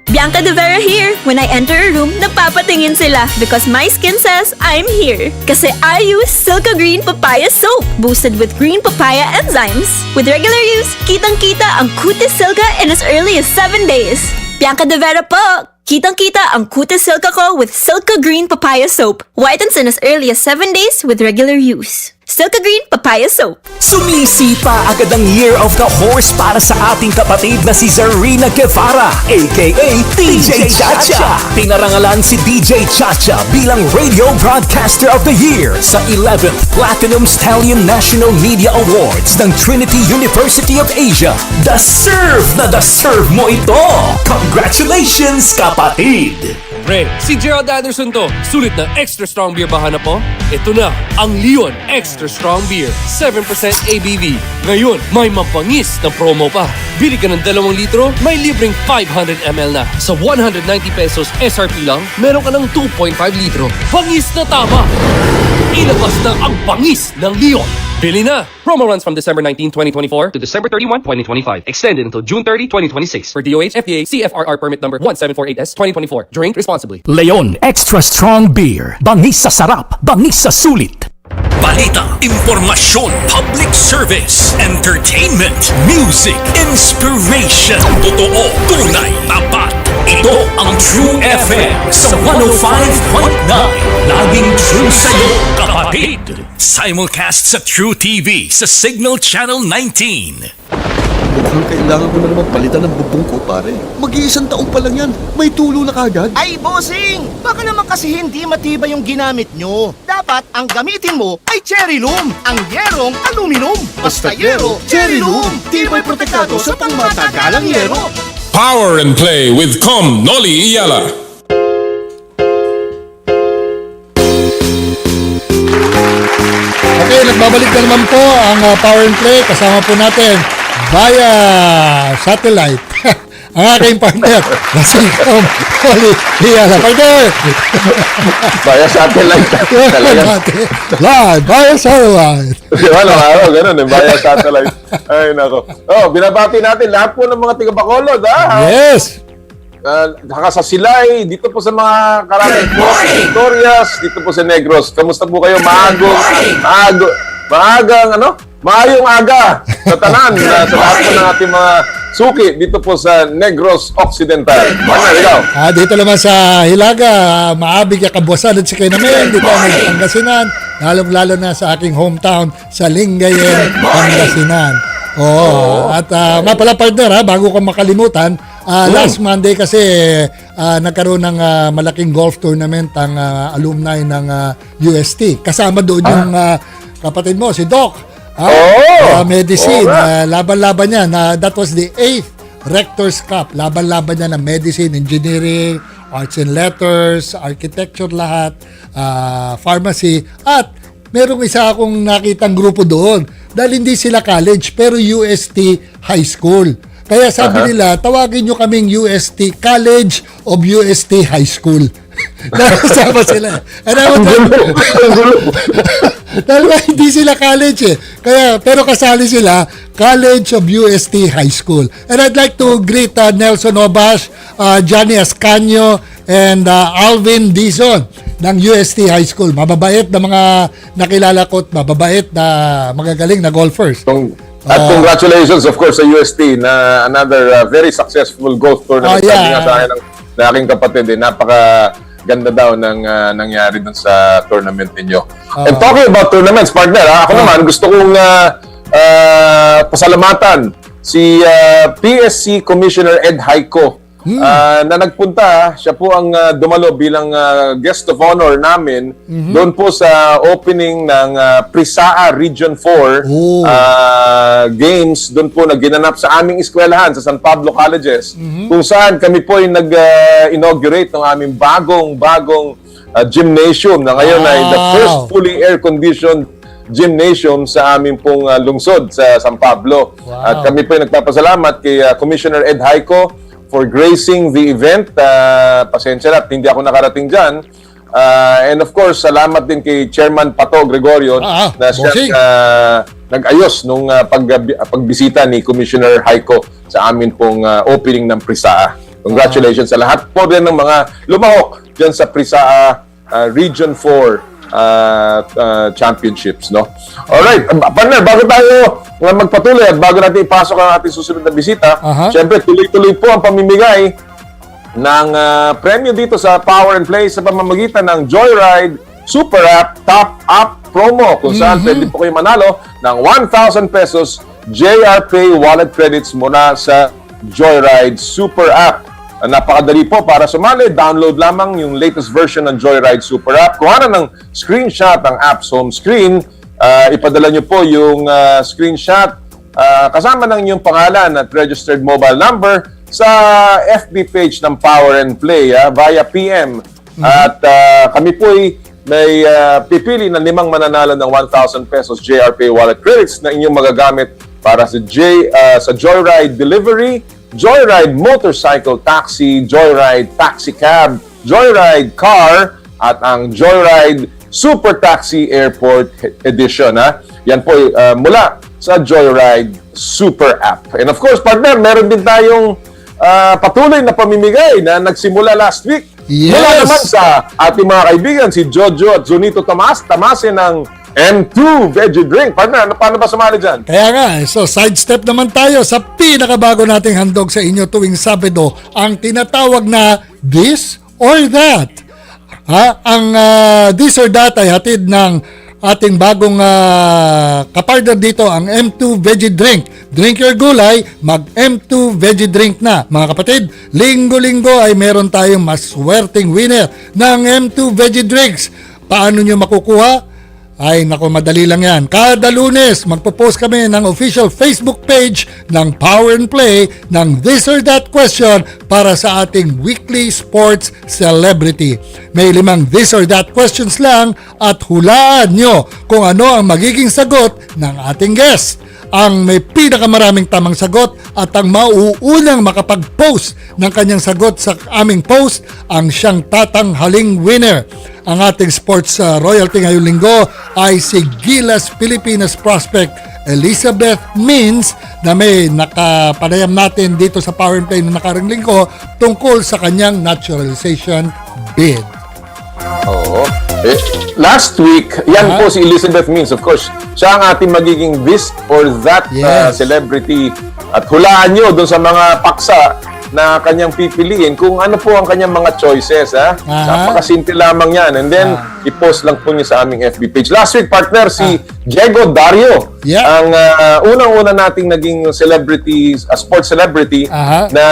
Bianca De Vera here. When I enter a room, napapatingin sila because my skin says I'm here. Kasi I use Silka Green Papaya Soap, boosted with green papaya enzymes. With regular use, kitang-kita ang Cutis Silka in as early as 7 days. Bianca De Vera po! Kitang-kita ang Cutis Silka ko with Silka Green Papaya Soap. Whitens in as early as 7 days with regular use. Silka Green Papaya Soap. Sumisipa agad ang Year of the Horse para sa ating kapatid na si Zarina Guevara, aka DJ Chacha. Pinarangalan si DJ Chacha bilang Radio Broadcaster of the Year sa 11th Platinum Stallion National Media Awards ng Trinity University of Asia. Deserve mo ito! Congratulations, kapatid! Pre, si Gerald Anderson to. Sulit na extra strong beer ba hanap mo? Ito na, ang Leon Extra Strong Beer. 7% ABV. Ngayon, may mampangis na promo pa. Bili ka ng 2 litro, may libreng 500 ml na. Sa 190 pesos SRP lang, meron ka ng 2.5 litro. Pangis na tama! Ilabas na ang pangis ng Leon. Bili na! Promo runs from December 19, 2024 to December 31, 2025. Extended until June 30, 2026. For DOH, FDA, CFRR permit number 1748S, 2024. Drink responsibly. Leon Extra Strong Beer. Bangis sa sarap, bangis sa sulit. Balita, impormasyon, public service, entertainment, music, inspiration. Totoo, tunay, tapat. Ito ang True FM sa 105.9. Laging true sa'yo, kapatid. Simulcast sa True TV sa Signal Channel 19. Mukhang kailangan ko na naman palitan ng bubong ko, pare. Mag-iisang taong pa lang yan. May tulo na kagad. Ay, bossing! Baka naman kasi hindi matibay yung ginamit nyo. Dapat ang gamitin mo ay Cherry Loom, ang yerong aluminum. Basta yero, Cherry Loom. Tibay protektado sa pangmatagalang yero. Power and Play with Noli Iyala. Okay, nagbabalik na naman po ang Power and Play. Kasama po natin via satellite ang aking partner na si Noli Iyala. Partner! Via satellite. Live, via satellite. Di ba, ganun eh, via satellite. Ay, nako. Oh, binabati natin lahat po ng mga tiga-Bacolod, ha? Yes! Haka sa Silay, dito po sa mga karaming po, sa Victorias, dito po sa Negros. Kamusta po kayo? Maayong aga sa tanan, sa lahat po ng ating mga suki dito po sa Negros Occidental. Ikaw? Dito naman sa Hilaga, maabig ya kabwasan at sikay namin. Dito ang Pangasinan, lalong-lalo na sa aking hometown sa Lingayen, Pangasinan. At pala partner, bago ko makalimutan, last Monday kasi nagkaroon ng malaking golf tournament ang alumni ng UST. Kasama doon yung kapatid mo, si Doc. Medicine. Laban-laban niya. That was the 8th Rector's Cup. Laban-laban niya ng medicine, engineering, arts and letters, architecture lahat, pharmacy. At merong isa akong nakitang grupo doon. Dahil hindi sila college, pero UST High School. Kaya sabi nila, tawagin nyo kaming UST College of UST High School. Nakasama sila. Dahil hindi sila college eh. Kaya, pero kasali sila, College of UST High School. And I'd like to greet Nelson Obash, Johnny Ascanio, and Alvin Dizon ng UST High School. Mababait na mga nakilala ko at mababait na magagaling na golfers. At congratulations of course sa UST na another very successful golf tournament. Sabi nga sa akin ng aking kapatid, napaka ganda daw ng nangyari dun sa tournament ninyo. And talking about tournaments, partner, ako naman gusto kong pasalamatan si PSC Commissioner Ed Haico na nagpunta. Siya po ang dumalo bilang guest of honor namin doon po sa opening ng Prisaa Region 4 games. Doon po ginanap sa aming eskwelahan sa San Pablo Colleges, kung saan kami po ay nag-inaugurate ng aming bagong gymnasium na ngayon ay the first fully air-conditioned gymnasium sa aming pong lungsod sa San Pablo. At kami po ay nagpapasalamat kay Commissioner Ed Haico for gracing the event. Pasensya na, hindi ako nakarating dyan. And of course, salamat din kay Chairman Pato Gregorio na siya nag-ayos nung pagbisita ni Commissioner Haico sa amin pong opening ng Prisaa. Congratulations sa lahat po din ng mga lumahok dyan sa Prisaa Region 4 championships, no? Alright, partner, bago tayo magpatuloy at bago natin ipasok ang ating susunod na bisita, syempre tuloy-tuloy po ang pamimigay ng premyo dito sa Power and Play sa pamamagitan ng Joyride Super App Top Up Promo, kung saan pwede po kayo manalo ng 1,000 pesos JR Pay wallet credits muna sa Joyride Super App. Napakadali po para sumali. Download lamang yung latest version ng Joyride Super App. Kuhanan ng screenshot ang app's home screen. Ipadala nyo po yung screenshot kasama ng inyong pangalan at registered mobile number sa FB page ng Power and Play via PM. At kami po ay may pipili ng 5 mananalo ng 1,000 pesos JR Pay wallet credits na inyong magagamit para sa Joyride Delivery, Joyride Motorcycle Taxi, Joyride Taxi Cab, Joyride Car, at ang Joyride Super Taxi Airport Edition. Yan po mula sa Joyride Super App. And of course, partner, meron din tayong patuloy na pamimigay na nagsimula last week. Mula naman sa ating mga kaibigan, si Jojo at Zunito Tamase ng M2 Veggie Drink. Partner, paano ba sumali dyan? Kaya nga, so sidestep naman tayo sa pinakabago nating handog sa inyo tuwing Sabado, ang tinatawag na This or That. Ang This or That ay hatid ng ating bagong kapartner dito, ang M2 Veggie Drink. Drink your gulay, mag M2 Veggie Drink na. Mga kapatid, linggo-linggo ay meron tayong maswerteng winner ng M2 Veggie Drinks. Paano nyo makukuha? Ay, naku, madali lang yan. Kada Lunes, magpo-post kami ng official Facebook page ng Power and Play ng This or That question para sa ating weekly sports celebrity. May 5 This or That questions lang at hulaan nyo kung ano ang magiging sagot ng ating guest. Ang may pinakamaraming tamang sagot at ang mauunang makapag-post ng kanyang sagot sa aming post ang siyang tatanghaling winner. Ang ating sports royalty ngayong linggo ay si Gilas Pilipinas prospect Elizabeth Means na may nakapanayam natin dito sa Power and Play na nakarang linggo tungkol sa kanyang naturalization bid. Oo. Last week, yan po si Elizabeth Means. Of course, siya ang ating magiging this or that celebrity. At hulaan nyo doon sa mga paksa na kanyang pipiliin kung ano po ang kanyang mga choices. Napakasimple lamang yan. And then, i-post lang po niya sa aming FB page. Last week, partner, si Diego Dario. Ang unang-una nating naging celebrity, sports celebrity na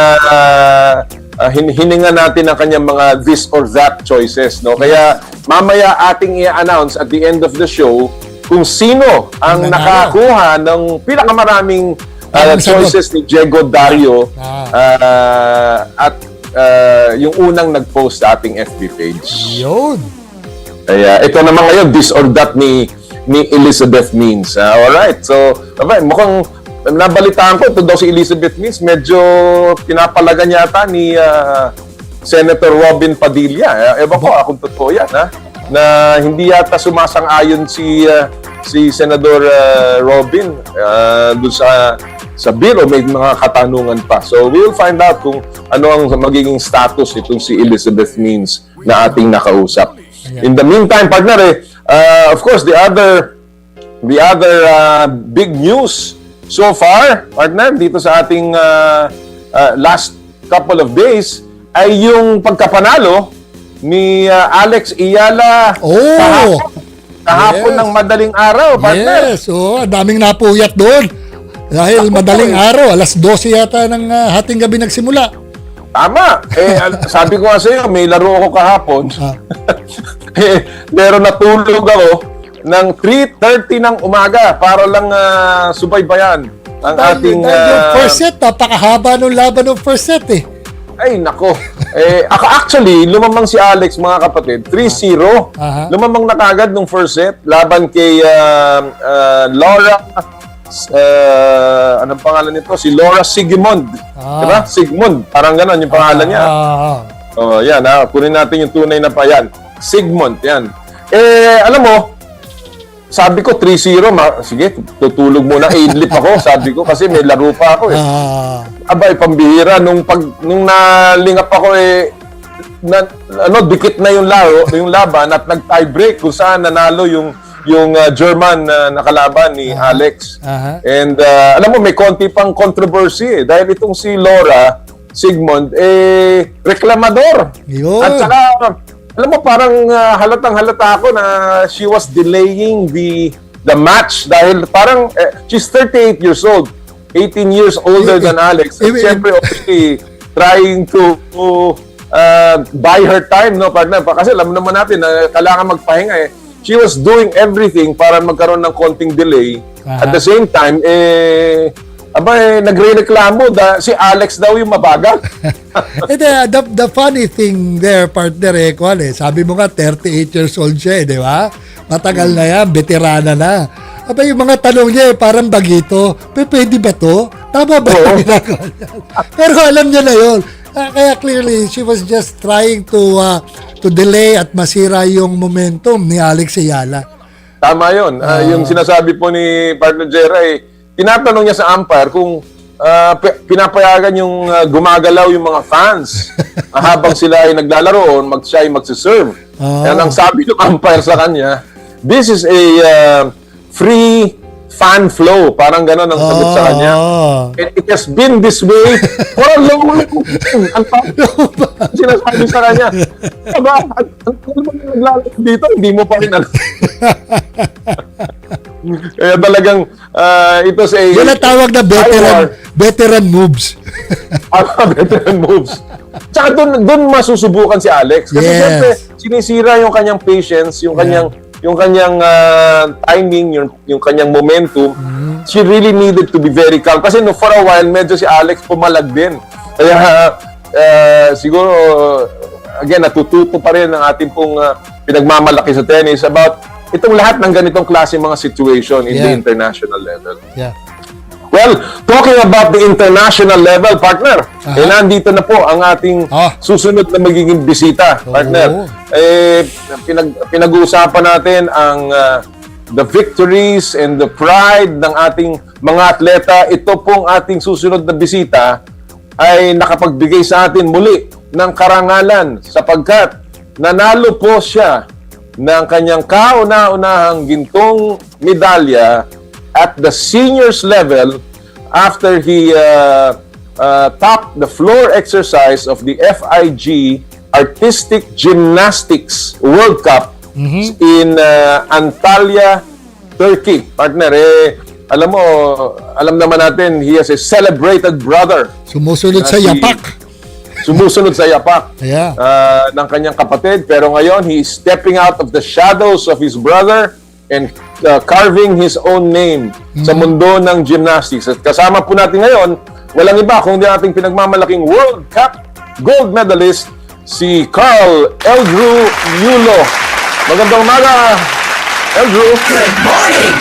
hininga natin ang kanyang mga this or that choices. No? Kaya mamaya ating i-announce at the end of the show kung sino ang nakakuha ng pinakamaraming choices ni Diego Dario at yung unang nag-post sa ating FB page. Yun. Kaya ito naman ngayon, this or that ni Elizabeth Means. Alright, so mukhang nabalitaan ko, ito daw si Elizabeth Means, medyo pinapalagan yata ni Senator Robin Padilla. Ewan ko kung totoo yan, na hindi yata sumasang-ayon si Senador Robin doon sa bill o may mga katanungan pa. So we'll find out kung ano ang magiging status itong si Elizabeth Means na ating nakausap. In the meantime, partner, of course, the other big news so far, partner, dito sa ating last couple of days ay yung pagkapanalo ni Alex Iyala kahapon ng madaling araw, partner. Yes, daming napuyat doon. Dahil madaling araw, alas 12 yata ng hating gabi nagsimula. Tama. Sabi ko nga sa'yo, may laro ako kahapon. Pero natulog ako ng 3:30 ng umaga para lang subaybayan ang ating... yung first set, napakahaba nung laban ng first set eh. Ay, nako. Actually, lumamang si Alex, mga kapatid, 3-0. Lumamang na kagad nung first set laban kay Laura... anong pangalan nito? Si Laura Sigmund. Diba? Sigmund. Parang ganon yung pangalan niya. Yan. Kunin natin yung tunay na pa. Yan. Sigmund. Yan. Alam mo, sabi ko 3-0. Sige, tutulog muna. Idlip ako. Sabi ko kasi may laro pa ako. Abay, pambihira. Nung nalingap ako dikit na yung laro, yung laban at nag-tiebreak kung saan nanalo yung German na nakalaban ni Alex. And alam mo, may konti pang controversy dahil itong si Laura Sigmund, reklamador. At saka, alam mo, parang halatang-halata ako na she was delaying the match dahil parang she's 38 years old, 18 years older than Alex. At siyempre, obviously, trying to buy her time, no, partner? Kasi alam naman natin na kailangan magpahinga She was doing everything para magkaroon ng konting delay. At the same time, nagre-reklamo si Alex daw yung mabagal. The funny thing there, partner, sabi mo nga 38 years old siya, di ba? Matagal na yan, veterana na. Yung mga tanong niya parang bagito. Pwede ba to? Tama ba yung ginagawa niya? Pero alam niya na yun. Kaya clearly, she was just trying to delay at masira yung momentum ni Alex Ayala. Tama yun. Yung sinasabi po ni partner Jerry, tinatanong niya sa umpire kung pinapayagan yung gumagalaw yung mga fans habang sila ay naglalaro o siya ay magsiserve. Yan ang sabi ng umpire sa kanya, this is a free fan flow. Parang gano'n ang sagot sa kanya. It has been this way for a long time. Ang sinasabi sa kanya, ang naglalaro dito, hindi mo pa rin alam. Kaya talagang ito sa... Yun ang tawag na veteran moves. Veteran moves. Tsaka doon masusubukan si Alex. Kasi siyempre, sinisira yung kanyang patience, yung kanyang timing, yung kanyang momentum. She really needed to be very calm. Kasi for a while, medyo si Alex pumalag din. Kaya siguro, again, natututo pa rin ang ating pong pinagmamalaki sa tennis about itong lahat ng ganitong klase mga situation in the international level. Well, talking about the international level, partner, nandito na po ang ating susunod na magiging bisita, partner. Pinag-uusapan natin ang the victories and the pride ng ating mga atleta. Ito pong ating susunod na bisita ay nakapagbigay sa atin muli ng karangalan sapagkat nanalo po siya ng kanyang kauna-unahang gintong medalya at the seniors level after he topped the floor exercise of the FIG Artistic Gymnastics World Cup in Antalya, Turkey. Partner, alam naman natin, he has a celebrated brother. Sumusunod sa yapak. Sumusunod sa yapak ng kanyang kapatid. Pero ngayon, he is stepping out of the shadows of his brother and carving his own name sa mundo ng gymnastics. At kasama po natin ngayon, walang iba kundi ating pinagmamalaking World Cup gold medalist, si Eldrew Yulo. Magandang umaga, Eldrew. Good morning!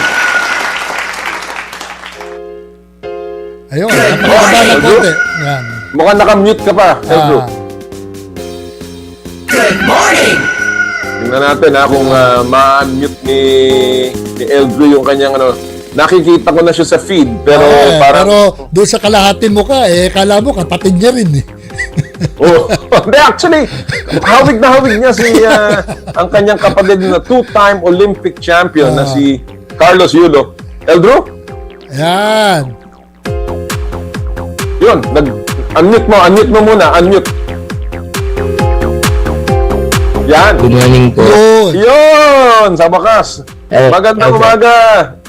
Ayun, Eldrew. Mukhang nakamute ka pa, Eldrew. Good morning! Tingnan natin kung ma-unmute ni Eldrew yung kanyang nakikita ko na siya sa feed pero pero doon sa kalahati mo kala mo kapatid niya rin Hindi, actually, hawig niya ang kanyang kapatid na two-time Olympic champion na si Carlos Yulo. Eldrew? Ayan. Yun, unmute mo muna, unmute. Yan. Good morning po. Yun, sa bakas. Magandang umaga.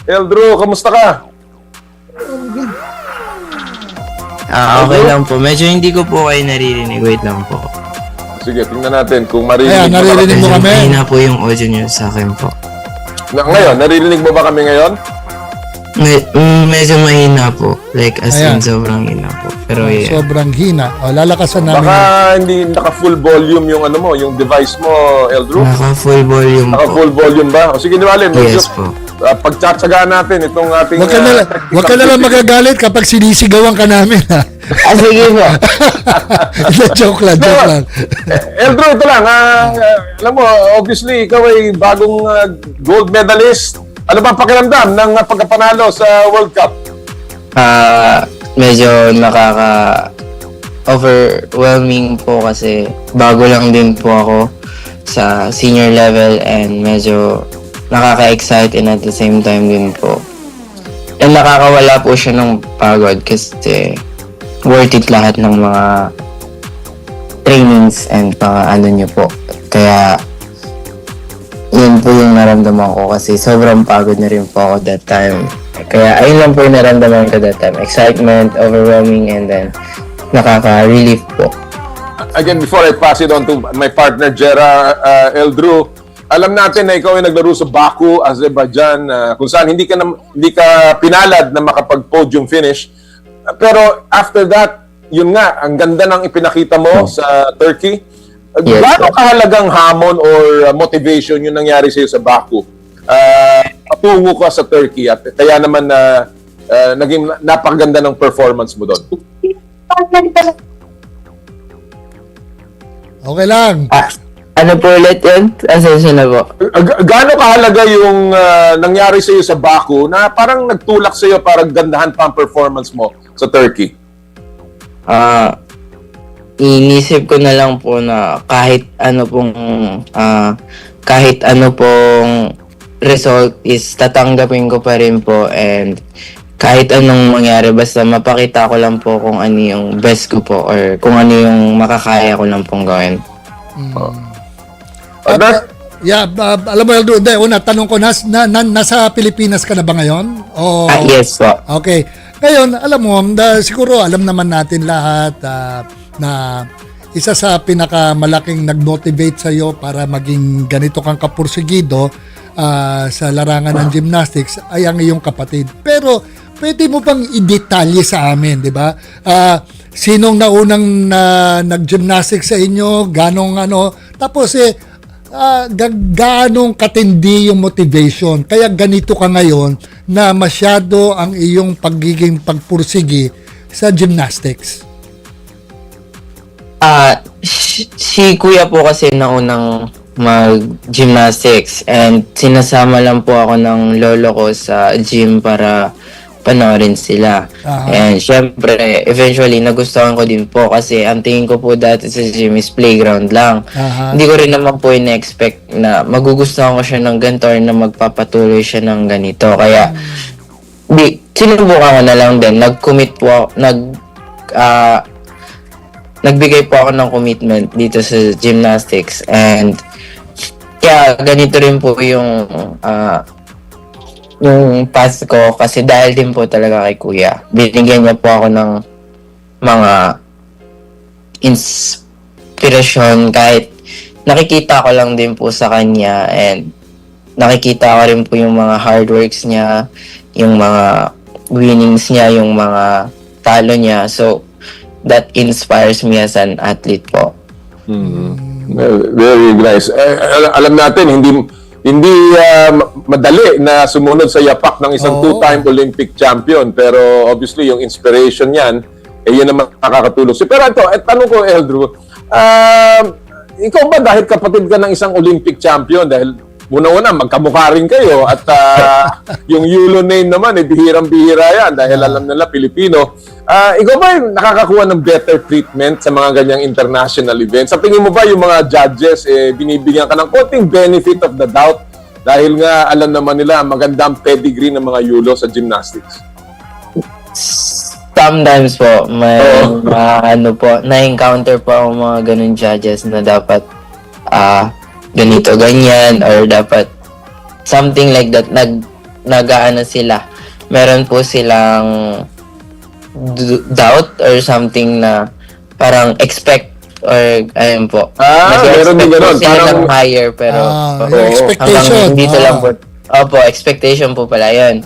Eldrew, kamusta ka? Okay lang po. Medyo hindi ko po kayo naririnig. Wait lang po. Sige, tingnan natin kung maririnig Ayan, naririnig mo kami. Mahina po yung audio nyo sa akin po. Ngayon, naririnig mo ba kami ngayon? Medyo mahina po. Like, as in, sobrang hina po. Pero yeah. Sobrang hina. Lalakasan namin. Baka hindi naka-full volume yung ano mo, yung device mo, Eldrew? Naka-full volume po. Naka-full volume ba? O sige, Niwalin. Yes po. Pagtsatsagaan natin itong ating... Huwag ka na lang magagalit kapag sinisigawan ka namin, ha? Sige po. Joke lang. Eldrew, ito lang. Alam mo, obviously, ikaw ay bagong gold medalist. Ano ba ang pakiramdam ng pagkapanalo sa World Cup? Medyo overwhelming po kasi bago lang din po ako sa senior level and medyo nakaka-excite and at the same time din po. And nakakawala po siya ng pagod kasi worth it lahat ng mga trainings and mga ano nyo po. Kaya yun po yung naramdaman ko kasi sobrang pagod na rin po ako that time. Kaya ayun lang po yung naramdaman ko that time. Excitement, overwhelming, and then nakaka-relief po. Again, before I pass it on to my partner, Jera, Eldrew, alam natin na ikaw ay naglaro sa Baku, Azerbaijan, kung saan hindi ka pinalad na makapag-podium finish. Pero after that, yun nga, ang ganda ng ipinakita mo sa Turkey. Yes, Gaano kahalagang hamon or motivation yung nangyari sa'yo sa Baku? Patungo ka sa Turkey at kaya naman naging napakaganda ng performance mo doon. Okay lang. Ano po ulit yun? Asensya na po. Gaano kahalaga yung nangyari sa iyo sa Baku na parang nagtulak sa iyo para gandahan pa ang performance mo sa Turkey? Inisip ko na lang po na kahit ano pong result is tatanggapin ko pa rin po, and kahit anong mangyari basta mapakita ko lang po kung ano yung best ko po or kung ano yung makakaya ko lang pong gawin. Alam mo, Eldrew, una, tanong ko, nasa Pilipinas ka na ba ngayon? Yes po. Okay. Ngayon, alam mo, siguro alam naman natin lahat na isa sa pinakamalaking nag-motivate sa iyo para maging ganito kang kapursigido sa larangan ng gymnastics ay ang iyong kapatid. Pero pwede mo bang i-detalye sa amin, di ba? Sinong naunang nag-gymnastics sa inyo? Ganong tapos ganong katindi yung motivation. Kaya ganito ka ngayon na masyado ang iyong pagiging pagpursigi sa gymnastics. Si kuya po kasi naunang mag-gymnastics and sinasama lang po ako ng lolo ko sa gym para panoorin sila. And syempre, eventually, nagustuhan ko din po kasi ang tingin ko po dati sa gym is playground lang. Hindi ko rin naman po in-expect na magugustuhan ko siya ng ganito or na magpapatuloy siya ng ganito. Kaya, sinubukan ko na lang din. Nag-commit po ako, nagbigay po ako ng commitment dito sa gymnastics, and kaya ganito rin po yung path ko kasi dahil din po talaga kay kuya. Binigyan niya po ako ng mga inspirasyon kahit nakikita ko lang din po sa kanya, and nakikita ko rin po yung mga hard works niya, yung mga winnings niya, yung mga talo niya. So, that inspires me as an athlete po. Very nice. Alam natin, hindi madali na sumunod sa yapak ng isang two-time Olympic champion. Pero obviously, yung inspiration niyan, yun naman nakakatulong. Pero ito, tanong ko, Eldrew, ikaw ba dahil kapatid ka ng isang Olympic champion, dahil una-una, magkamukha rin kayo, at yung Yulo name naman, bihirang-bihira yan dahil alam nila Pilipino. Ikaw ba nakakakuha ng better treatment sa mga ganyang international events? Sa tingin mo ba yung mga judges, binibigyan ka ng konting benefit of the doubt dahil nga alam naman nila magandang pedigree ng mga Yulo sa gymnastics? Sometimes po, na-encounter po ang mga ganun judges na dapat ganito, ganyan, or dapat something like that, nag-aano sila. Meron po silang doubt or something na parang expect or ayun po. Meron din ganun. Sila ng higher pero yung expectation. Dito lang po. Opo, expectation po pala yun.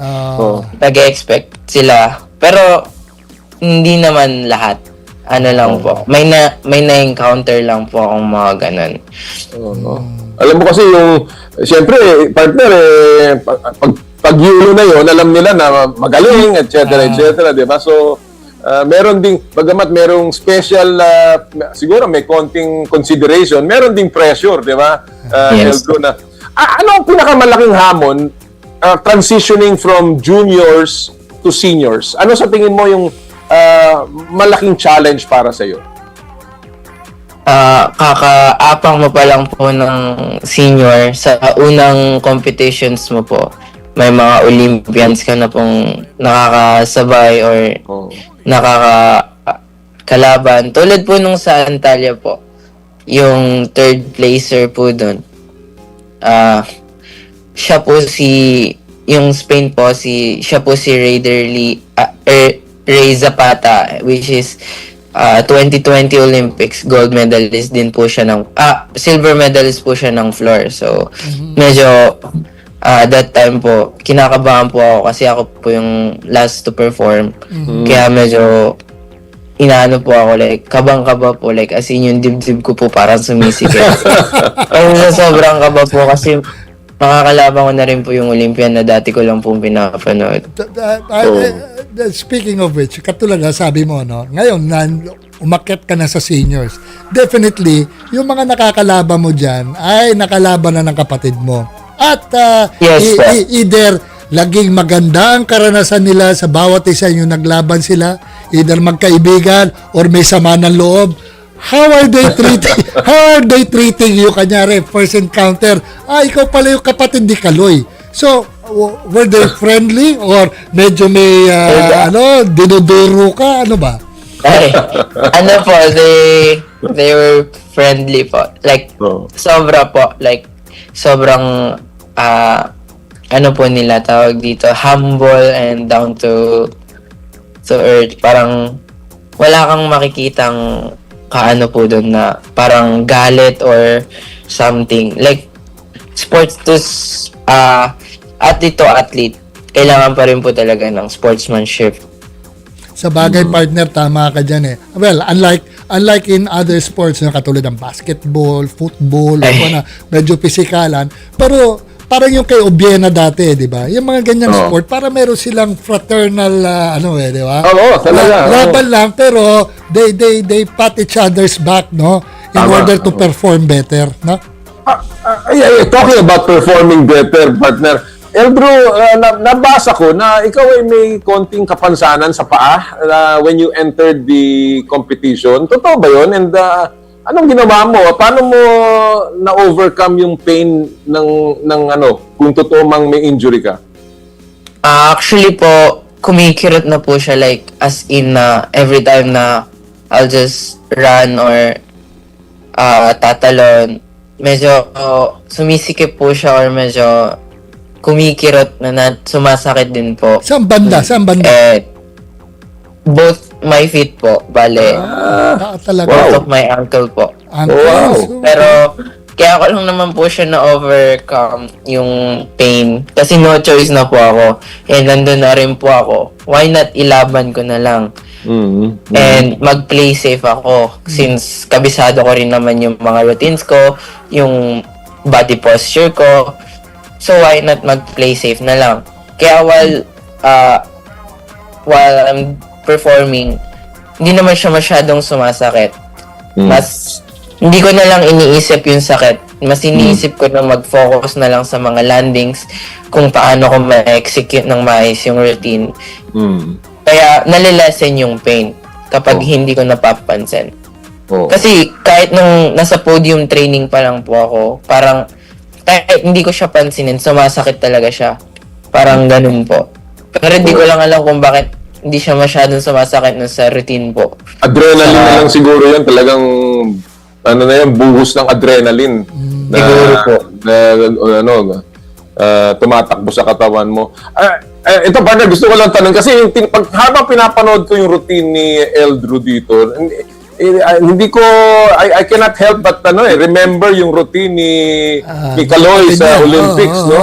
Nag-expect sila. Pero hindi naman lahat. Ano lang po. May na-encounter lang po akong mga ganun. Alam mo kasi siyempre, partner, pag Yulo na yun, alam nila na magaling, etc., di ba? So, meron ding, bagamat merong special, siguro may konting consideration, meron ding pressure, di ba? Yes. Eldrew, na, ano ang pinakamalaking hamon transitioning from juniors to seniors? Ano sa tingin mo yung malaking challenge para sa iyo? Kakaapang mo pa lang po ng senior sa unang competitions mo po. May mga Olympians ka na pong nakakasabay or nakakalaban. Tulad po nung sa Antalya po, yung third placer po dun. Siya po yung Spain po, siya po si Ray Zapata, which is 2020 Olympics gold medalist din po siya silver medalist po siya ng floor. So, medyo that time po, kinakabahan po ako kasi ako po yung last to perform. Kaya medyo inaano po ako, like, kabang-kaba po, like, as in yung dibdib ko po parang sumisikip. Ay, sobrang kaba po kasi makakalaban ko na rin po yung Olympian na dati ko lang pong pinapanood. Speaking of which, katulad na sabi mo, no, ngayon, umakyat ka na sa seniors. Definitely, yung mga nakakalaban mo dyan ay nakalaban na ng kapatid mo. At either laging maganda ang karanasan nila sa bawat isa yung naglaban sila, either magkaibigan or may sama ng loob. How are they treating you? Kanyari, first encounter, ikaw pala yung kapatid ni Kaloy. So, were they friendly or medyo may dinuduro ka? Ano ba? Ay, ano po, they were friendly po. Like, sobra po. Like, sobrang ano po nila tawag dito, humble and down to earth. Parang wala kang makikitang kaano po doon na parang galit or something. Like, sports to athlete to athlete, kailangan pa rin po talaga ng sportsmanship. Sa bagay, partner, tama ka dyan eh. Well, unlike in other sports na katulad ng basketball, football, medyo pisikalan, pero parang yung kay Obiena dati, di ba? Yung mga ganyang sport, para meron silang fraternal, di ba? Oo, talaga. Laban lang, pero they pat each other's back, no? In order to perform better, no? Talking about performing better, partner, Eldrew, nabasa ko na ikaw ay may konting kapansanan sa paa when you entered the competition. Totoo ba yun? And anong ginawa mo? Paano mo na-overcome yung pain ng kung totoo mang may injury ka? Actually po, kumikirot na po siya, like, as in every time na I'll just run or tatalon, medyo sumisikip po siya or medyo kumikirot na sumasakit din po. Saan banda? Both my feet po, bale. Both of my ankle po. Wow. Pero kaya ko lang naman po siya na-overcome yung pain. Kasi no choice na po ako. And nandun na rin po ako. Why not ilaban ko na lang? And mag-play safe ako. Since kabisado ko rin naman yung mga routines ko, yung body posture ko. So why not mag-play safe na lang? Kaya while I'm performing, hindi naman siya masyadong sumasakit. Mas hindi ko na lang iniisip yung sakit. Mas iniisip ko na mag-focus na lang sa mga landings, kung paano ko ma-execute ng maayos yung routine. Kaya nalilesen yung pain kapag hindi ko napapansin. Kasi kahit nung nasa podium training pa lang po ako, parang kahit hindi ko siya pansinin, sumasakit talaga siya. Parang ganun po. Pero hindi ko lang alam kung bakit hindi siya masyadong sumasakit na sa routine po. Adrenaline na lang siguro yun. Talagang, buhos ng adrenaline. Siguro po. Tumatakbo sa katawan mo. Ito partner, gusto ko lang tanong kasi habang pinapanood ko yung routine ni Eldrew dito, hindi ko I cannot help but remember yung routine ni Kaloy sa Olympics, no?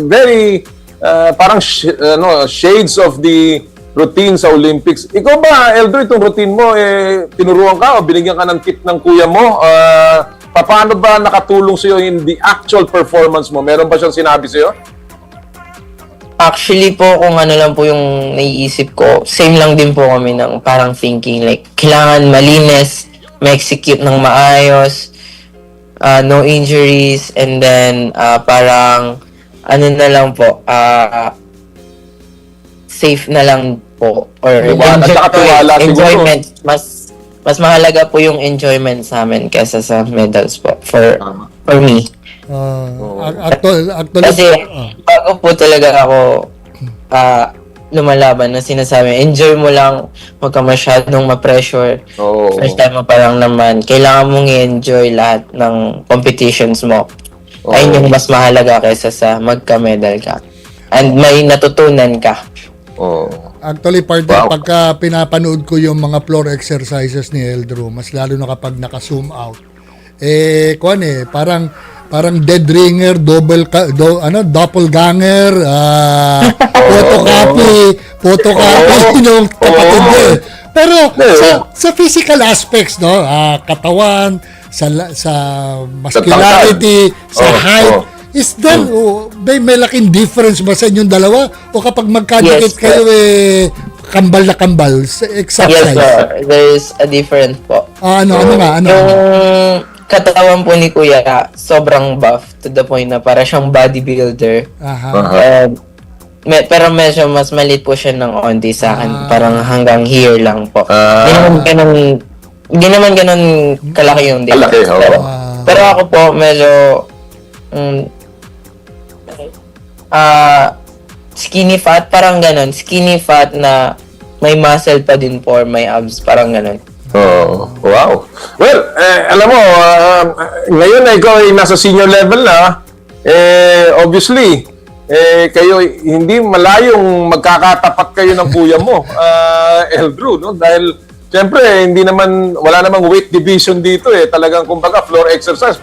Very parang shades of the routine sa Olympics. Ikaw ba, Eldrew, itong routine mo tinuruan ka o binigyan ka ng tip ng kuya mo? Paano ba nakatulong sa iyo in the actual performance mo? Meron ba siyang sinabi sa iyo? Actually po, kung ano lang po yung naiisip ko, same lang din po kami ng parang thinking. Like, kailangan malinis, ma-execute ng maayos, no injuries, and then parang, ano na lang po, safe na lang po. Or enjoyment. Mas mahalaga po yung enjoyment sa amin kaysa sa medals po, for me. Actually, kasi bago po talaga ako lumalaban na sinasabi, enjoy mo lang, huwag ka masyadong ma-pressure. First time mo parang naman, kailangan mong i-enjoy lahat ng competitions mo. Ayun yung mas mahalaga kaysa sa magka-medal ka. And may natutunan ka. Actually, partner, pagka pinapanood ko yung mga floor exercises ni Eldrew, mas lalo na kapag naka-zoom out, parang dead ringer, doppelganger, photocopy ng kapatid niya. Pero sa physical aspects, no, katawan, sa muscularity, sa height, is there may laking difference ba sa inyong dalawa? O kapag magkadikit kayo, kambal na kambal sa exact size? Yes, sir. There is a difference po. Ano nga? Yung katawan po ni Kuya, sobrang buff to the point na para siyang bodybuilder. Pero medyo mas maliit po siya ng onti sa akin. Parang hanggang here lang po. Hindi naman ganun kalaki yung difference. Pero ako po, medyo skinny fat, parang ganun. Skinny fat na may muscle pa din po, or may abs, parang ganun. Wow. Well, alam mo, ngayon na ikaw ay nasa senior level na, obviously, kayo hindi malayong magkakatapat kayo ng kuya mo, Eldrew, no? Dahil siyempre, wala namang weight division dito Talagang kumbaga floor exercise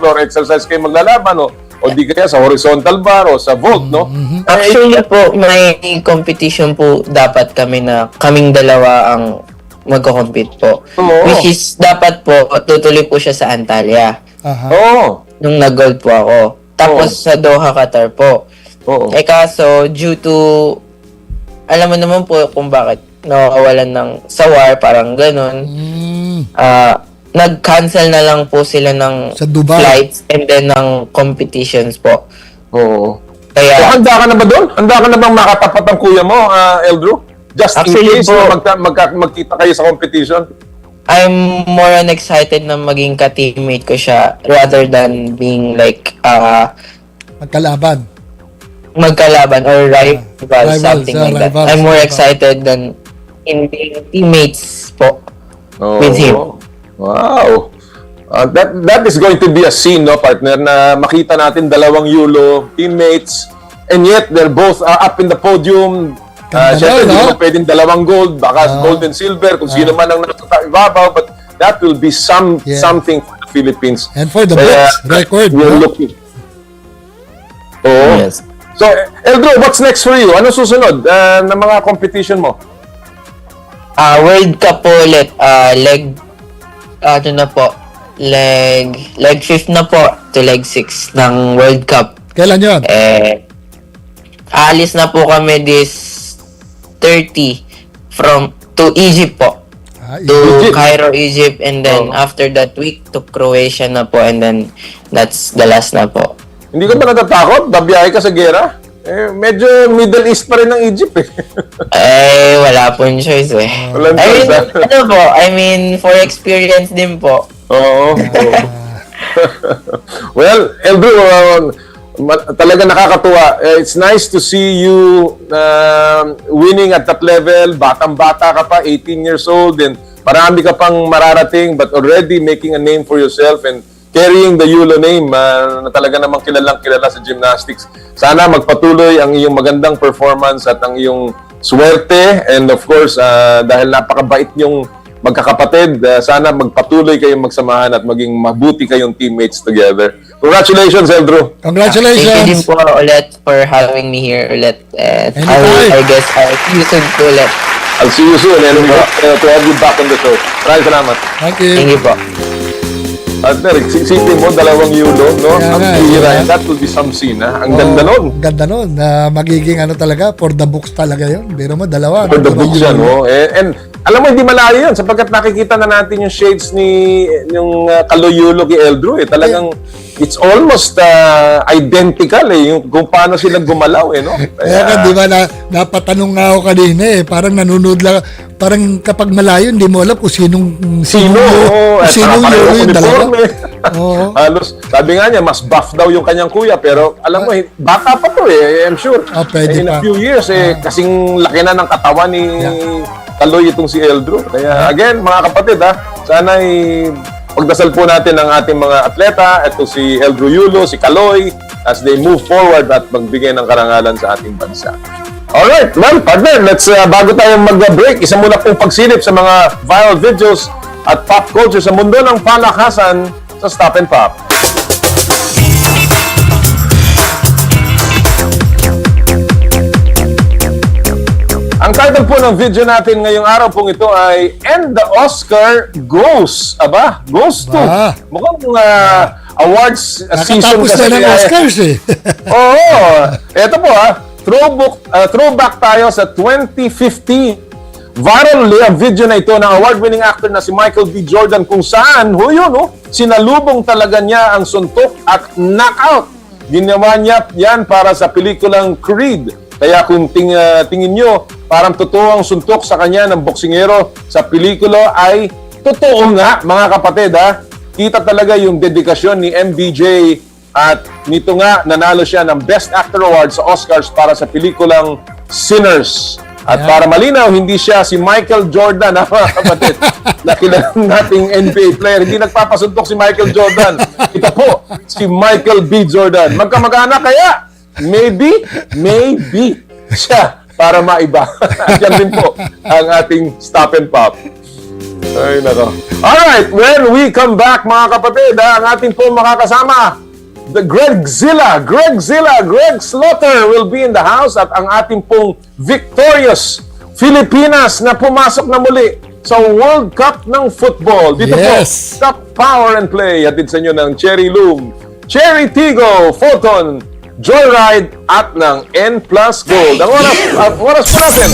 kayo maglalaban, o di kaya sa horizontal bar o sa vault, no? Actually po, may competition po dapat kaming dalawa ang magko-compete po. Which is, dapat po, tutuloy po siya sa Antalya. Nung nag-gold po ako. Tapos sa Doha, Qatar po. Kaso, due to, alam mo naman po kung bakit nakawalan ng sawar, parang ganun. Nag-cancel na lang po sila ng flights and then ng competitions po. Kaya, so, handa ka na ba doon? Handa ka na bang makatapat ang kuya mo, Eldrew? Just actually, in case po, magkita kayo sa competition? I'm more on excited na maging ka-teammate ko siya rather than being like magkalaban or rival, something like that. I'm more excited than in being teammates po with him. Wow. That is going to be a scene, no, partner, na makita natin dalawang Yulo teammates, and yet they're both up in the podium. Siyempre, hindi mo pwedeng dalawang gold, baka gold and silver, kung sino man ang nasa ibabaw, but that will be something for the Philippines. And for the best record. We're looking. Yes. So, Eldrew, what's next for you? Ano susunod na mga competition mo? World Cup po ulit. Leg 5 na po to leg 6 ng World Cup. Kailan yun? Aalis na po kami this 30 to Egypt po. To Cairo, Egypt, and then after that week to Croatia na po, and then that's the last na po. Hindi ka ba natatakot? Babiyahe ka sa gera? Medyo Middle East pa rin ng Egypt wala po yung choice I mean, for experience din po. Well, Eldrew, talaga nakakatuwa. It's nice to see you winning at that level. Batang-bata ka pa, 18 years old, and marami ka pang mararating, but already making a name for yourself, and carrying the Yulo name na talaga namang kilala sa gymnastics. Sana magpatuloy ang iyong magandang performance at ang iyong swerte. And of course, dahil napakabait niyong magkakapatid, sana magpatuloy kayong magsamahan at maging mabuti kayong teammates together. Congratulations, Eldrew. Thank you din po ulit for having me here ulit. I guess I'll see you soon po ulit. I'll see you soon and we hope to have you back on the show. Maraming salamat. Thank you. Thank you po. Partner, isipin mo, 2 Yulo, no? Ang hira, that will be some scene, ha? Ang ganda nun. Ganda nun. Magiging talaga, for the books talaga yun. Biro mo, 2. For the books yan, no? And alam mo, hindi malayo yun sapagkat nakikita na natin yung shades ni yung Kaloy Yulo kay Eldrew. Talagang, it's almost identical yung kung paano sila gumalaw, no? Kaya di ba, napatanong nga ako kanina parang nanonood lang, parang kapag malayo, hindi mo alam kung sino yung dalawa. Halos, sabi nga niya, mas buff daw yung kanyang kuya, pero alam mo, bata pa to I'm sure. In a few years, kasing laki na ng katawan ni Kaloy itong si Eldrew. Kaya again, mga kapatid, sana pagdasal po natin ang ating mga atleta, ito si Eldrew Yulo, si Kaloy, as they move forward at magbigay ng karangalan sa ating bansa. Alright, well, partner, let's, bago tayo mag-break, isa muna pong pagsilip sa mga viral videos at pop culture sa mundo ng palakasan sa Stop and Pop. Ang title po ng video natin ngayong araw pong ito ay And the Oscar Goes. Aba, goes to. Mukhang awards season kasi. Nakatapos na ng Oscars Oo. Ito po throwback tayo sa 2015. Viral ang video na ito ng award-winning actor na si Michael B. Jordan kung saan, sinalubong talaga niya ang suntok at knockout. Ginawa niya yan para sa pelikulang Creed. Kaya kung tingin nyo, parang totoo ang suntok sa kanya ng boksingero sa pelikula ay totoo nga, mga kapatid. Kita talaga yung dedikasyon ni MBJ at nito nga nanalo siya ng Best Actor Award sa Oscars para sa pelikulang Sinners. At para malinaw, hindi siya si Michael Jordan, mga kapatid, na kilala nating NBA player. Hindi nagpapasuntok si Michael Jordan. Ito po, si Michael B. Jordan. Magkamag-anak kaya? Maybe siya para maiba. At yan din po ang ating Stop and Pop. Ay, nako. Alright, when we come back, mga kapatid, ang ating po makakasama, the Greg Slaughter will be in the house at ang ating pong victorious Filipinas na pumasok na muli sa World Cup ng football. Dito po, sa Power and Play. Hatid sa inyo ng Cherry Loom, Cherry Tigo, Photon, Joyride at ng N Plus Gold. Ang oras po natin,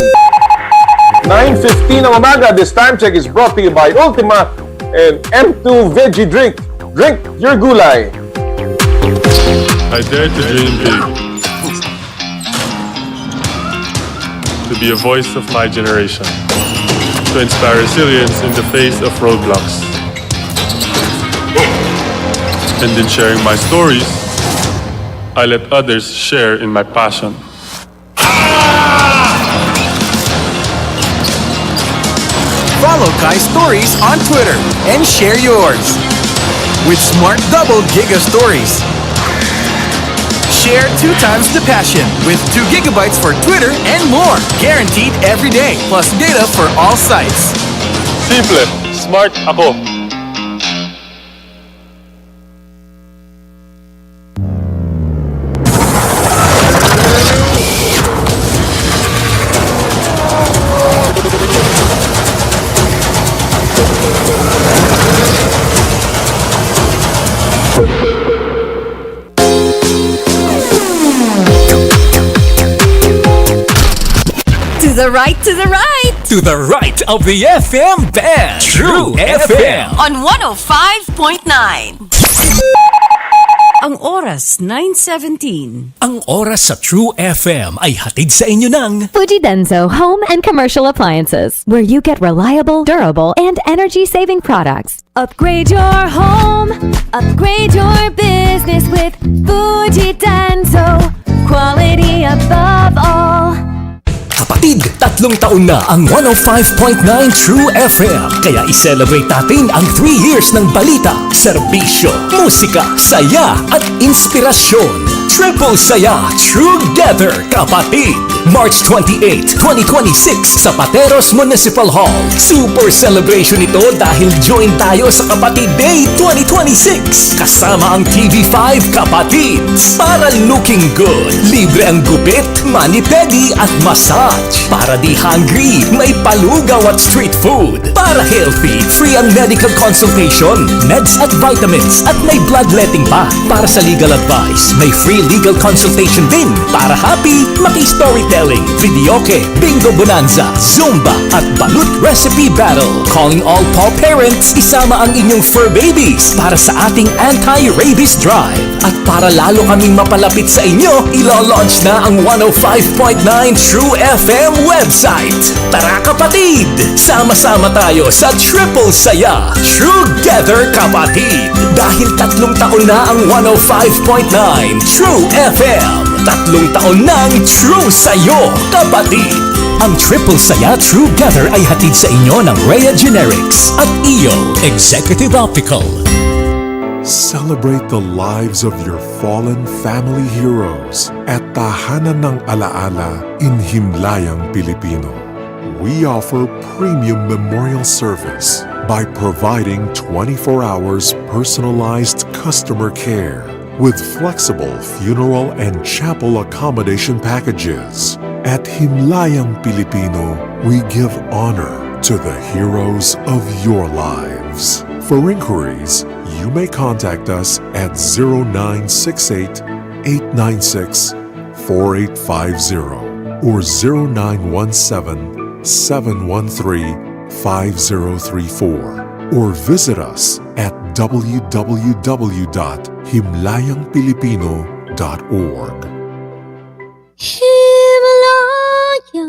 9:15 ng umaga. This time check is brought to you by Ultima and M2 Veggie Drink. Drink your gulay. I dare to dream big. To be a voice of my generation. To inspire resilience in the face of roadblocks. And in sharing my stories, I let others share in my passion. Follow Kai's stories on Twitter and share yours. With Smart Double Giga Stories. Share 2 times the passion with 2 gigabytes for Twitter and more. Guaranteed every day. Plus data for all sites. Simple. Smart ako. To the right, to the right! To the right of the FM band, True FM. On 105.9. Ang oras, 9:17. Ang oras sa True FM ay hatid sa inyo ng Fujidenso Home and Commercial Appliances, where you get reliable, durable, and energy-saving products. Upgrade your home, upgrade your business with Fujidenso. Quality above all. Kapag Kapatid, 3 taon na ang 105.9 True FM. Kaya i-celebrate natin ang 3 years ng balita, serbisyo, musika, saya at inspirasyon. Triple Saya Together, kapatid! March 28, 2026 sa Pateros Municipal Hall. Super celebration ito dahil join tayo sa Kapatid Day 2026. Kasama ang TV5 Kapatids. Para looking good, libre ang gupit, mani-pedi at massage. Para di hungry, may palugaw at street food. Para healthy, free ang medical consultation, meds at vitamins at may bloodletting pa. Para sa legal advice, may free legal consultation din. Para happy, maki-storytelling, videoke, bingo bonanza, zumba at balut recipe battle. Calling all paw parents, isama ang inyong fur babies para sa ating anti-rabies drive. At para lalo kaming mapalapit sa inyo, ilo-launch na ang 105.9 True FM website. Tara kapatid! Sama-sama tayo sa Triple Saya Together, kapatid! Dahil 3 taon na ang 105.9 True FM. 3 taon ng True Sa'yo, kapatid! Ang Triple Saya Together ay hatid sa inyo ng Rhea Generics at EO Executive Optical. Celebrate the lives of your fallen family heroes at Tahanan ng Alaala in Himlayang, Pilipino. We offer premium memorial service by providing 24 hours personalized customer care with flexible funeral and chapel accommodation packages. At Himlayang Pilipino, we give honor to the heroes of your lives. For inquiries, you may contact us at 0968-896-4850 or 0917-713-5034 or visit us at www.himlayangpilipino.org. Himlayang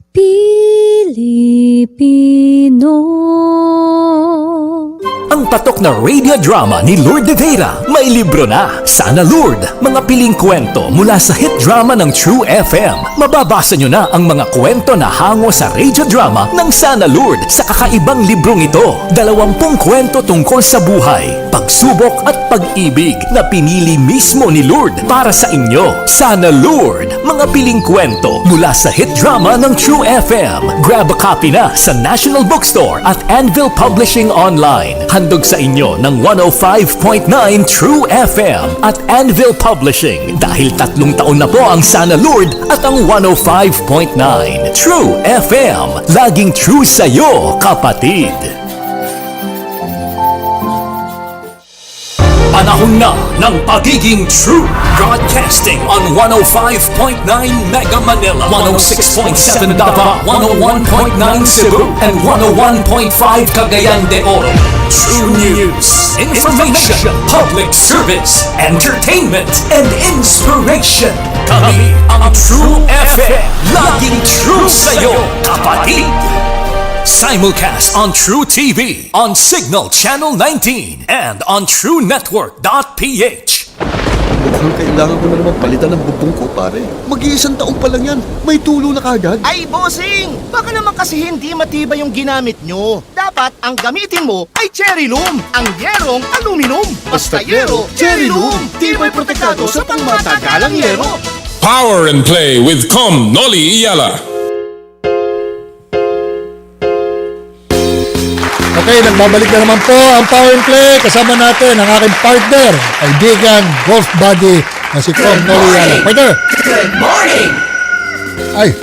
Pilipino. Ang patok na radio drama ni Lourdes de Vera may libro na. Sana Lourdes, mga piling kwento mula sa hit drama ng True FM. Mababasa nyo na ang mga kwento na hango sa radio drama ng Sana Lourdes sa kakaibang librong ito. 20 kwento tungkol sa buhay, pagsubok at pag-ibig na pinili mismo ni Lourdes para sa inyo. Sana Lourdes, mga piling kwento mula sa hit drama ng True FM. Grab a copy na sa National Bookstore at Anvil Publishing Online. Handog sa inyo ng 105.9 True FM at Anvil Publishing dahil 3 taon na po ang Sana Lourdes at ang 105.9 True FM. Laging true sa'yo, kapatid! Panahon na ng pagiging true. Broadcasting on 105.9 Mega Manila, 106.7 Davao, 101.9 Cebu, and 101.5 Cagayan de Oro. True news, information, public service, entertainment, and inspiration. Kami ang True FM. Laging true sa'yo, kapatid! Simulcast on True TV, on Signal Channel 19, and on TrueNetwork.ph. Mukhang kailangan ko na naman palitan ng bubong ko, pare. Mag-iisang taon pa lang yan. May tulo na kagad. Ay, bossing! Baka naman kasi hindi matibay yung ginamit nyo. Dapat ang gamitin mo ay Cherry Loom, ang yerong aluminum. Basta yero, Cherry Loom. Tibay protektado sa pangmatagalang yero. Power and Play with Com Noli Iyala. Okay, nagbabalik na naman po ang Power and Play. Kasama natin ang aking partner, kaibigan, golf buddy na si Com Noli Iyala. Partner! Good morning! Ay!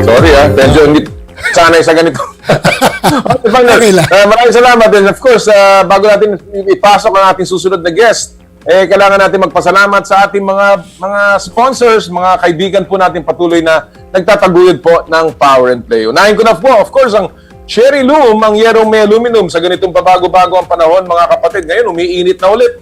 Sorry medyo hindi sanay sa ganito. Okay lang. Maraming salamat. And of course, bago natin ipasok ang ating susunod na guest, kailangan natin magpasalamat sa ating mga sponsors, mga kaibigan po natin patuloy na nagtataguyod po ng Power and Play. Unahin ko na po, of course, ang Cherry Loom, ang yerong may aluminum sa ganitong pabago-bago ang panahon, mga kapatid. Ngayon, umiinit na ulit.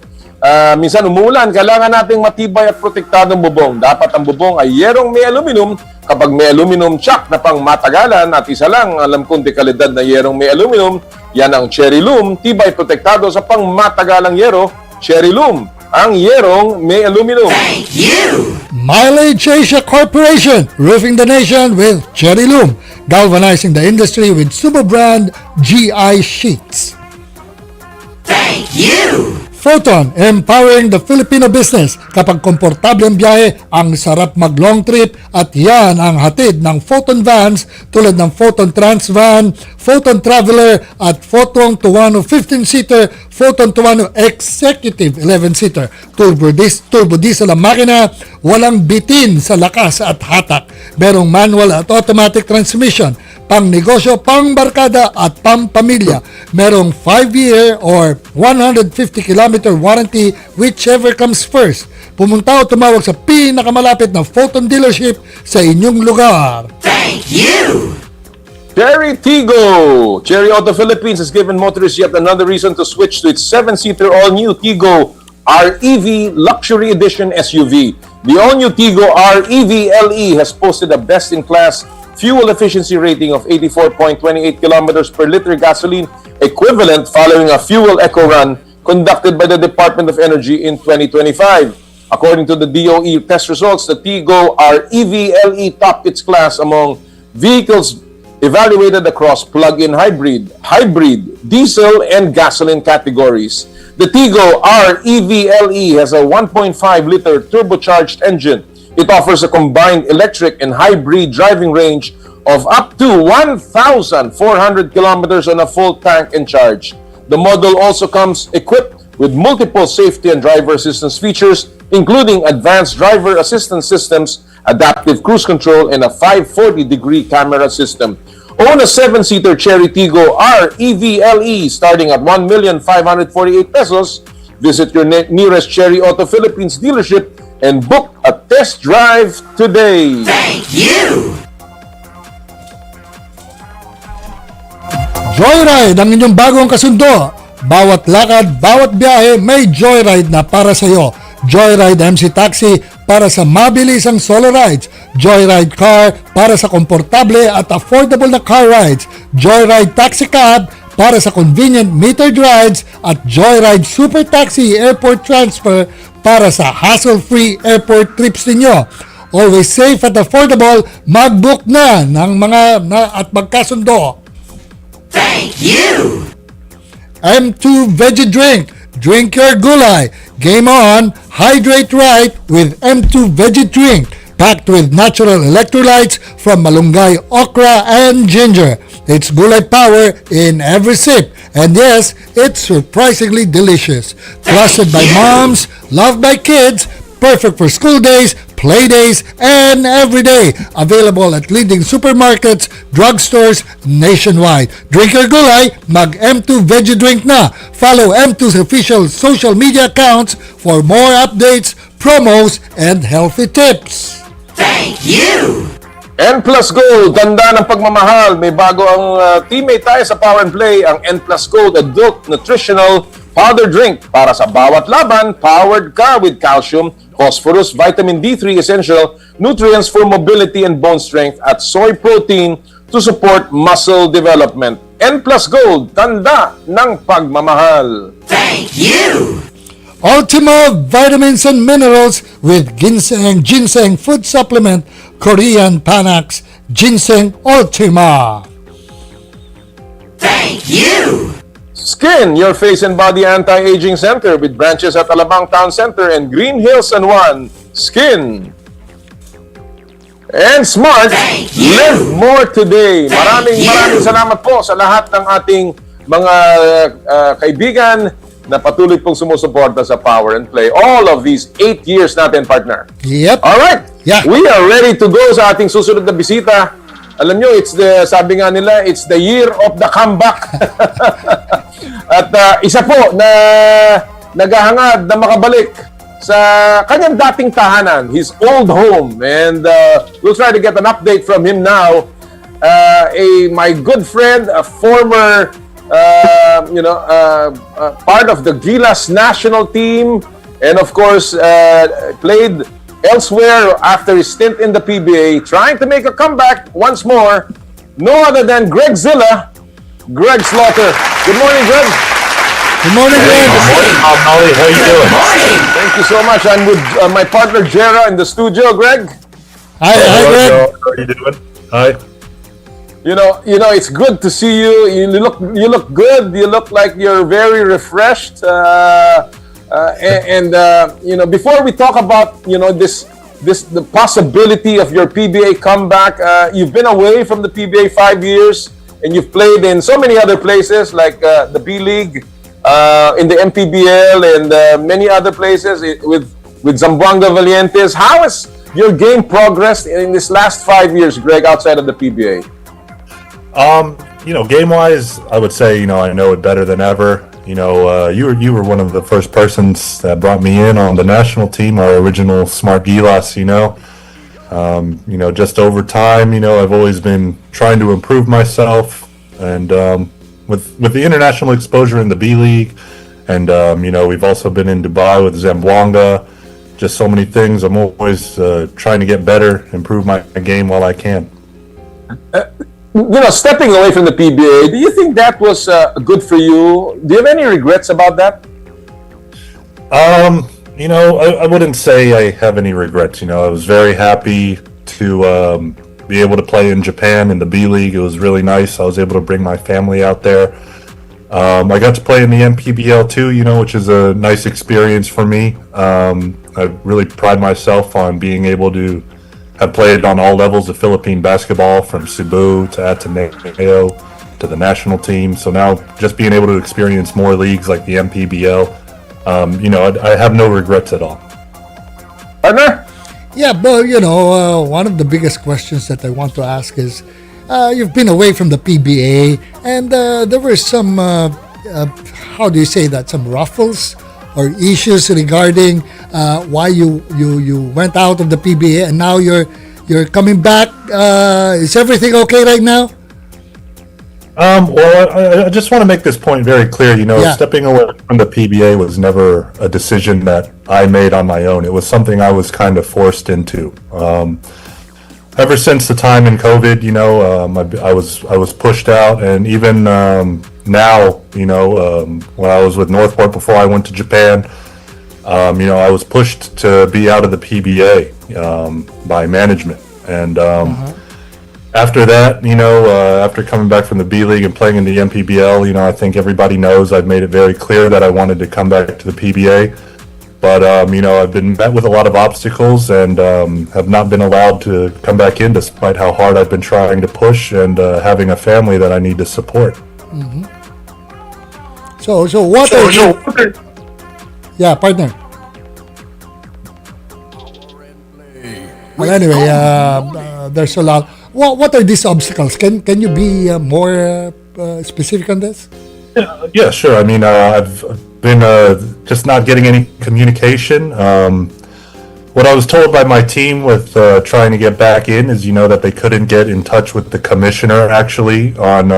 Minsan umuulan, kailangan nating matibay at protektadong bubong. Dapat ang bubong ay yerong may aluminum. Kapag may aluminum chuck na pang matagalan at isa lang, alam kong dekalidad na yerong may aluminum, yan ang Cherry Loom, tibay protektado sa pang matagalang yero, Cherry Loom. ang yerong may aluminum. Thank you! Mileage Asia Corporation, roofing the nation with Cherry Loom, galvanizing the industry with super brand GI sheets. Thank you! Photon, empowering the Filipino business. Kapag komportable ang biyahe, ang sarap mag-long trip at yan ang hatid ng Photon vans tulad ng Photon Trans Van, Photon Traveler at Photon Tuano 15-seater, Photon Tuano Executive 11-seater. Turbo diesel ang makina, walang bitin sa lakas at hatak. Merong manual at automatic transmission, pang negosyo, pang barkada at pang pamilya. Merong 5-year or 150-kilometer warranty, whichever comes first. Pumunta o tumawag sa pinakamalapit na Photon dealership sa inyong lugar. Thank you! Cherry Tigo! Cherry Auto Philippines has given motorists yet another reason to switch to its 7-seater all-new Tigo REV Luxury Edition SUV. The all-new Tigo REV LE has posted a best-in-class fuel efficiency rating of 84.28 kilometers per liter gasoline equivalent following a fuel eco run conducted by the Department of Energy in 2025. According to the DOE test results, the Tigo REV LE topped its class among vehicles evaluated across plug-in hybrid, diesel, and gasoline categories. The Tigo REV LE has a 1.5-liter turbocharged engine. It offers a combined electric and hybrid driving range of up to 1,400 kilometers on a full tank and charge. The model also comes equipped with multiple safety and driver assistance features, including advanced driver assistance systems, adaptive cruise control, and a 540-degree camera system. Own a 7-seater Cherry Tigo REV LE starting at 1,548,000 pesos. Visit your nearest Cherry Auto Philippines dealership and book a test drive today. Thank you! Joyride ang inyong bagong kasundo. Bawat lakad, bawat biyahe, may Joyride na para sa iyo. Joyride MC Taxi para sa mabilisang solo rides. Joyride Car para sa komportable at affordable na car rides. Joyride Taxi Cab para sa convenient metered rides. At Joyride Super Taxi Airport Transfer para sa hassle-free airport trips ninyo. Always safe at affordable, mag-book na ng at magkasundo. Thank you! M2 Veggie Drink. Drink your gulay. Game on, hydrate right with M2 Veggie Drink. Packed with natural electrolytes from malunggay, okra, and ginger. It's gulay power in every sip. And yes, it's surprisingly delicious. Trusted by moms, loved by kids, perfect for school days, play days, and every day. Available at leading supermarkets, drugstores nationwide. Drink your gulay, mag M2 Veggie Drink na. Follow M2's official social media accounts for more updates, promos, and healthy tips. Thank you! N Plus Gold, ganda ng pagmamahal. May bago ang teammate tayo sa Power and Play, ang N Plus Gold Adult Nutritional Powder Drink. Para sa bawat laban, powered ka with calcium, phosphorus, vitamin D3 essential, nutrients for mobility and bone strength, at soy protein to support muscle development. N Plus Gold, tanda ng pagmamahal. Thank you! Ultima Vitamins and Minerals with Ginseng Food Supplement, Korean Panax, Ginseng Ultima. Thank you! Skin, your face and body anti-aging center with branches at Alabang Town Center and Green Hills San Juan. Skin. And Smart, live more today. Maraming salamat po sa lahat ng ating mga kaibigan na patuloy pong sumusuporta sa Power and Play. All of these 8 years natin, partner. Yep. Alright. Yeah. We are ready to go sa ating susunod na bisita. Alam nyo, sabi nga nila, it's the year of the comeback. At isa po na naghahangad na makabalik sa kanyang dating tahanan, his old home. And we'll try to get an update from him now. My good friend, a former part of the Gilas national team, and of course played elsewhere after his stint in the PBA, trying to make a comeback once more. No other than Greg Zilla, Greg Slaughter. Good morning, Greg. Good morning, Greg. Good morning, Molly. How you doing? Good morning! Thank you so much. I'm with my partner Jera in the studio, Greg. Hi, Greg. How are you doing? Hi. You know, it's good to see you. You look good. You look like you're very refreshed. Before we talk about the possibility of your PBA comeback, you've been away from the PBA 5 years, and you've played in so many other places like the B League, in the MPBL, and many other places with Zamboanga Valientes. How has your game progressed in this last 5 years, Greg, outside of the PBA? Game-wise, I would say, I know it better than ever. You were one of the first persons that brought me in on the national team, our original Smart Gilas, just over time, I've always been trying to improve myself, and with the international exposure in the B League, and we've also been in Dubai with Zamboanga, just so many things. I'm always trying to get better, improve my game while I can. Stepping away from the PBA, do you think that was good for you? Do you have any regrets about that? I wouldn't say I have any regrets. I was very happy to be able to play in Japan in the B League. It was really nice. I was able to bring my family out there. I got to play in the MPBL too, which is a nice experience for me. I really pride myself on being able to have played on all levels of Philippine basketball, from Cebu to Ateneo to the national team. So now just being able to experience more leagues like the MPBL, I have no regrets at all. Partner? Yeah, but one of the biggest questions that I want to ask is, you've been away from the PBA, and there were some, how do you say that, some ruffles or issues regarding why you went out of the PBA, and now you're coming back. Is everything okay right now? Well, I just want to make this point very clear. Stepping away from the PBA was never a decision that I made on my own. It was something I was kind of forced into. Ever since the time in COVID, I was pushed out, and even now, when I was with Northport before I went to Japan, I was pushed to be out of the PBA by management, and after that, after coming back from the B League and playing in the MPBL, I think everybody knows I've made it very clear that I wanted to come back to the PBA. But, I've been met with a lot of obstacles, and have not been allowed to come back in despite how hard I've been trying to push, and having a family that I need to support. Mm-hmm. So what are you... Yeah, partner. Well, anyway, there's a lot. What are these obstacles? Can you be more specific on this? Yeah, sure. I mean, I've been just not getting any communication. What I was told by my team with trying to get back in is, that they couldn't get in touch with the commissioner actually on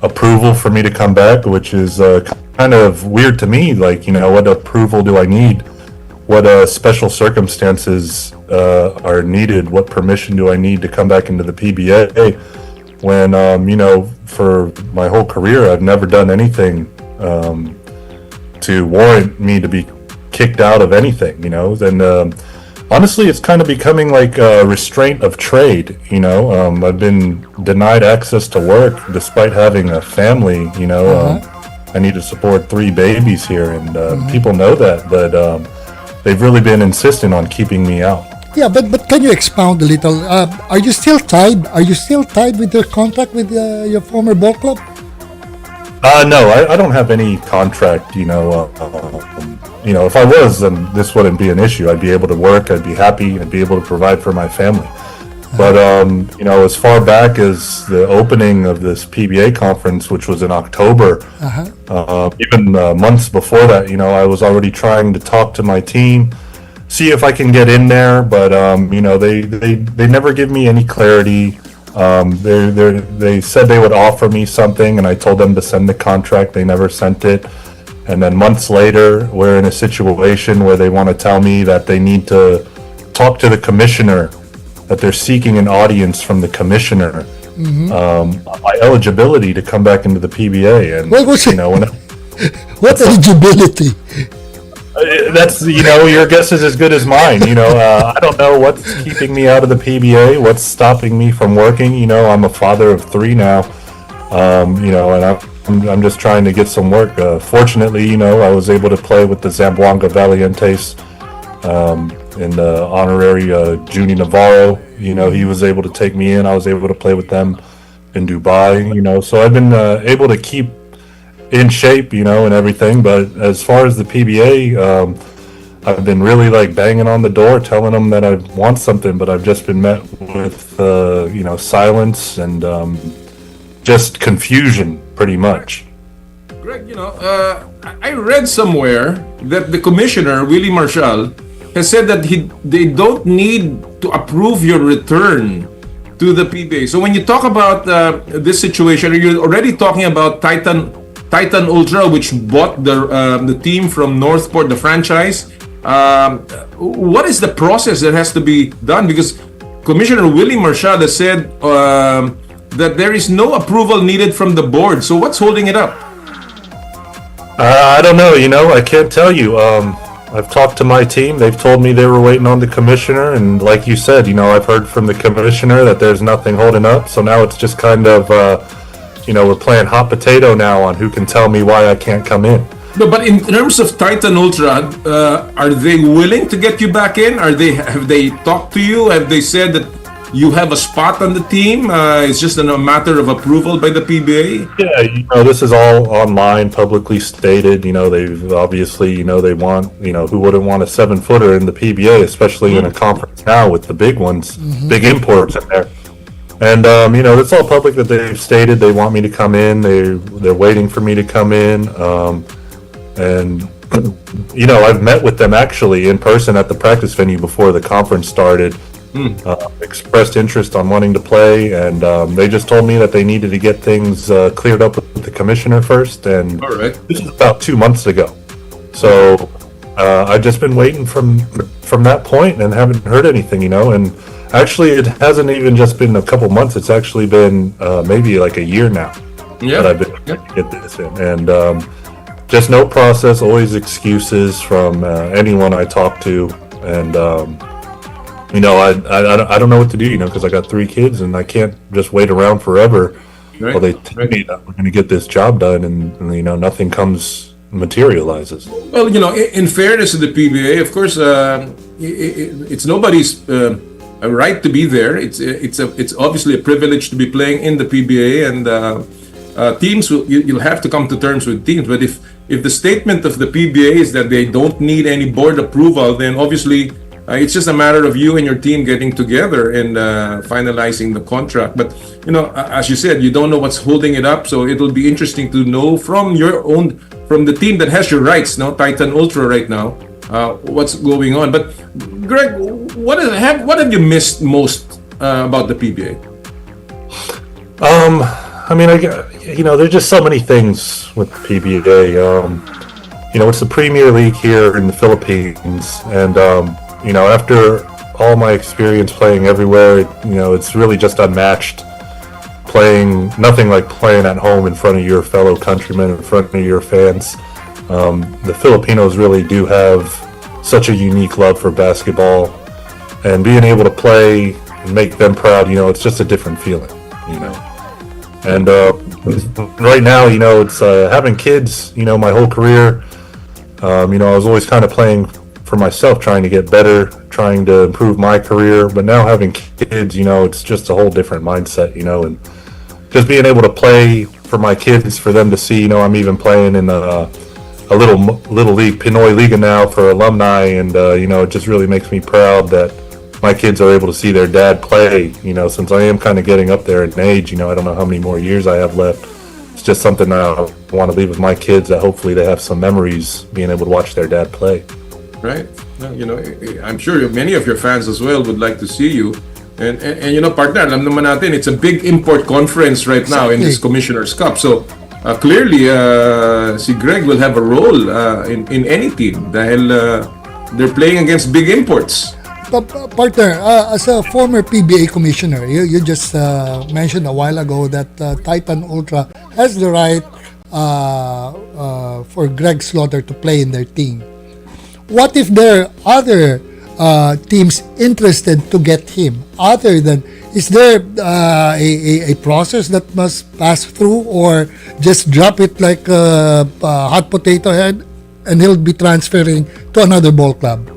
approval for me to come back, which is kind of weird to me. Like, what approval do I need? What special circumstances are needed? What permission do I need to come back into the PBA? When, for my whole career, I've never done anything to warrant me to be kicked out of anything, and honestly, it's kind of becoming like a restraint of trade, I've been denied access to work despite having a family, I need to support 3 babies here, and people know that, but they've really been insistent on keeping me out. Yeah, but can you expound a little? Are you still tied? Are you still tied with your contract with your former ball club? No, I don't have any contract. If I was, then this wouldn't be an issue. I'd be able to work. I'd be happy. I'd be able to provide for my family. But as far back as the opening of this PBA conference, which was in October, even months before that, I was already trying to talk to my team, see if I can get in there, but they never give me any clarity. They said they would offer me something, and I told them to send the contract. They never sent it. And then months later, we're in a situation where they want to tell me that they need to talk to the commissioner, that they're seeking an audience from the commissioner, my eligibility to come back into the PBA. And what eligibility? That's, your guess is as good as mine. I don't know what's keeping me out of the PBA, what's stopping me from working. I'm a father of 3 now, and I'm just trying to get some work. Fortunately, I was able to play with the Zamboanga Valientes in the honorary Junie Navarro. He was able to take me in. I was able to play with them in Dubai, so I've been able to keep in shape, and everything. But as far as the PBA, I've been really banging on the door, telling them that I want something, but I've just been met with, silence and just confusion, pretty much. Greg, I read somewhere that the commissioner, Willie Marshall, has said that they don't need to approve your return to the PBA. So when you talk about this situation, are you already talking about Titan Ultra, which bought the team from Northport, the franchise? What is the process that has to be done? Because Commissioner Willie Marshall has said that there is no approval needed from the board. So what's holding it up? I don't know. I can't tell you. I've talked to my team. They've told me they were waiting on the commissioner, and like you said, I've heard from the commissioner that there's nothing holding up. So now it's just kind of, we're playing hot potato now on who can tell me why I can't come in. No, but in terms of Titan Ultra, are they willing to get you back in? Have they talked to you? Have they said that you have a spot on the team? It's just a matter of approval by the PBA? Yeah, this is all online, publicly stated. They've obviously, they want, who wouldn't want a 7-footer in the PBA, especially in a conference now with the big ones, big imports in there. And, it's all public that they've stated they want me to come in. They're waiting for me to come in. And, I've met with them actually in person at the practice venue before the conference started. Expressed interest on wanting to play, and they just told me that they needed to get things cleared up with the commissioner first, and this is about 2 months ago. So I've just been waiting from that point and haven't heard anything, and actually it hasn't even just been a couple months, it's actually been maybe like a year now that I've been trying to get this in, and just no process, always excuses from anyone I talk to, and I don't know what to do, because I got 3 kids and I can't just wait around forever while they tell me that we're going to get this job done and nothing materializes. Well, in fairness to the PBA, of course, it's nobody's right to be there. It's obviously a privilege to be playing in the PBA, and teams you'll have to come to terms with teams. But if the statement of the PBA is that they don't need any board approval, then obviously it's just a matter of you and your team getting together and finalizing the contract. But as you said, you don't know what's holding it up, so it'll be interesting to know from the team that has your rights, Titan Ultra right now, what's going on. But Greg, what have you missed most about the PBA? There's just so many things with the PBA. It's the Premier League here in the Philippines, and after all my experience playing everywhere, it's really just unmatched. Nothing like playing at home in front of your fellow countrymen, in front of your fans. The Filipinos really do have such a unique love for basketball, and being able to play and make them proud, it's just a different feeling, And right now, it's having kids, my whole career, I was always kind of playing for myself, trying to get better, trying to improve my career. But now having kids, it's just a whole different mindset, and just being able to play for my kids, for them to see, I'm even playing in a little league, Pinoy Liga now for alumni, and it just really makes me proud that my kids are able to see their dad play. Since I am kind of getting up there in age, I don't know how many more years I have left. It's just something that I want to leave with my kids, that hopefully they have some memories being able to watch their dad play. Right. I'm sure many of your fans as well would like to see you. And partner, alam naman natin, it's a big import conference right now in this Commissioner's Cup. So clearly, si Greg will have a role in any team dahil they're playing against big imports. Partner, as a former PBA commissioner, you just mentioned a while ago that Titan Ultra has the right for Greg Slaughter to play in their team. what if there are other teams interested to get him? Other than, is there a process that must pass through, or just drop it like a hot potato head and he'll be transferring to another ball club?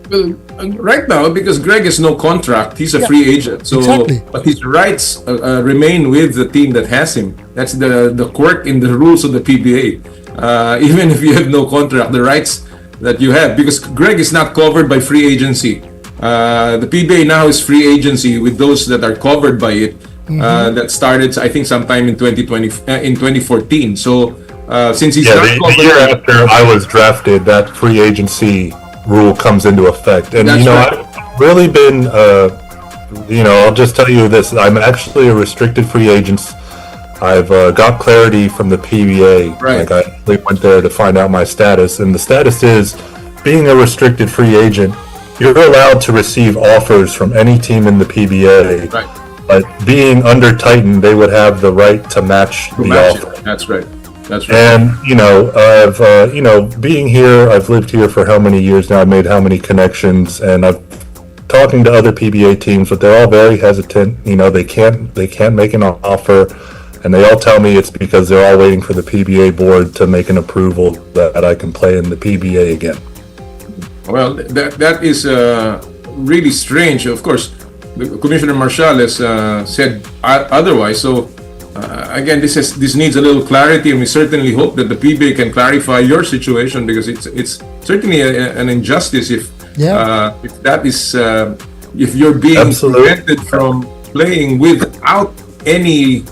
Well, right now, because Greg has no contract, he's a free agent. So, exactly. But his rights remain with the team that has him. That's the quirk in the rules of the PBA. Even if you have no contract, the rights that you have, because Greg is not covered by free agency. The PBA now is free agency with those that are covered by it. That started, I think, sometime in 2014. So, since he's not covered, the year after I was drafted, that free agency rule comes into effect. And That's right. I've really been I'll just tell you this, I'm actually a restricted free agent. I've got clarity from the PBA. Right. Like, I actually went there to find out my status, and the status is, being a restricted free agent, you're allowed to receive offers from any team in the PBA. Right. But being under Titan, they would have the right to match the offer. That's right. That's right. And I've being here, I've lived here for how many years now? I've made how many connections, and I've talking to other PBA teams, but they're all very hesitant. They can't make an offer, and they all tell me it's because they're all waiting for the PBA board to make an approval that I can play in the PBA again. Well, that is really strange. Of course, Commissioner Marshall has said otherwise. So. Again, this needs a little clarity, and we certainly hope that the PBA can clarify your situation, because it's certainly an injustice if that is if you're being prevented from playing without any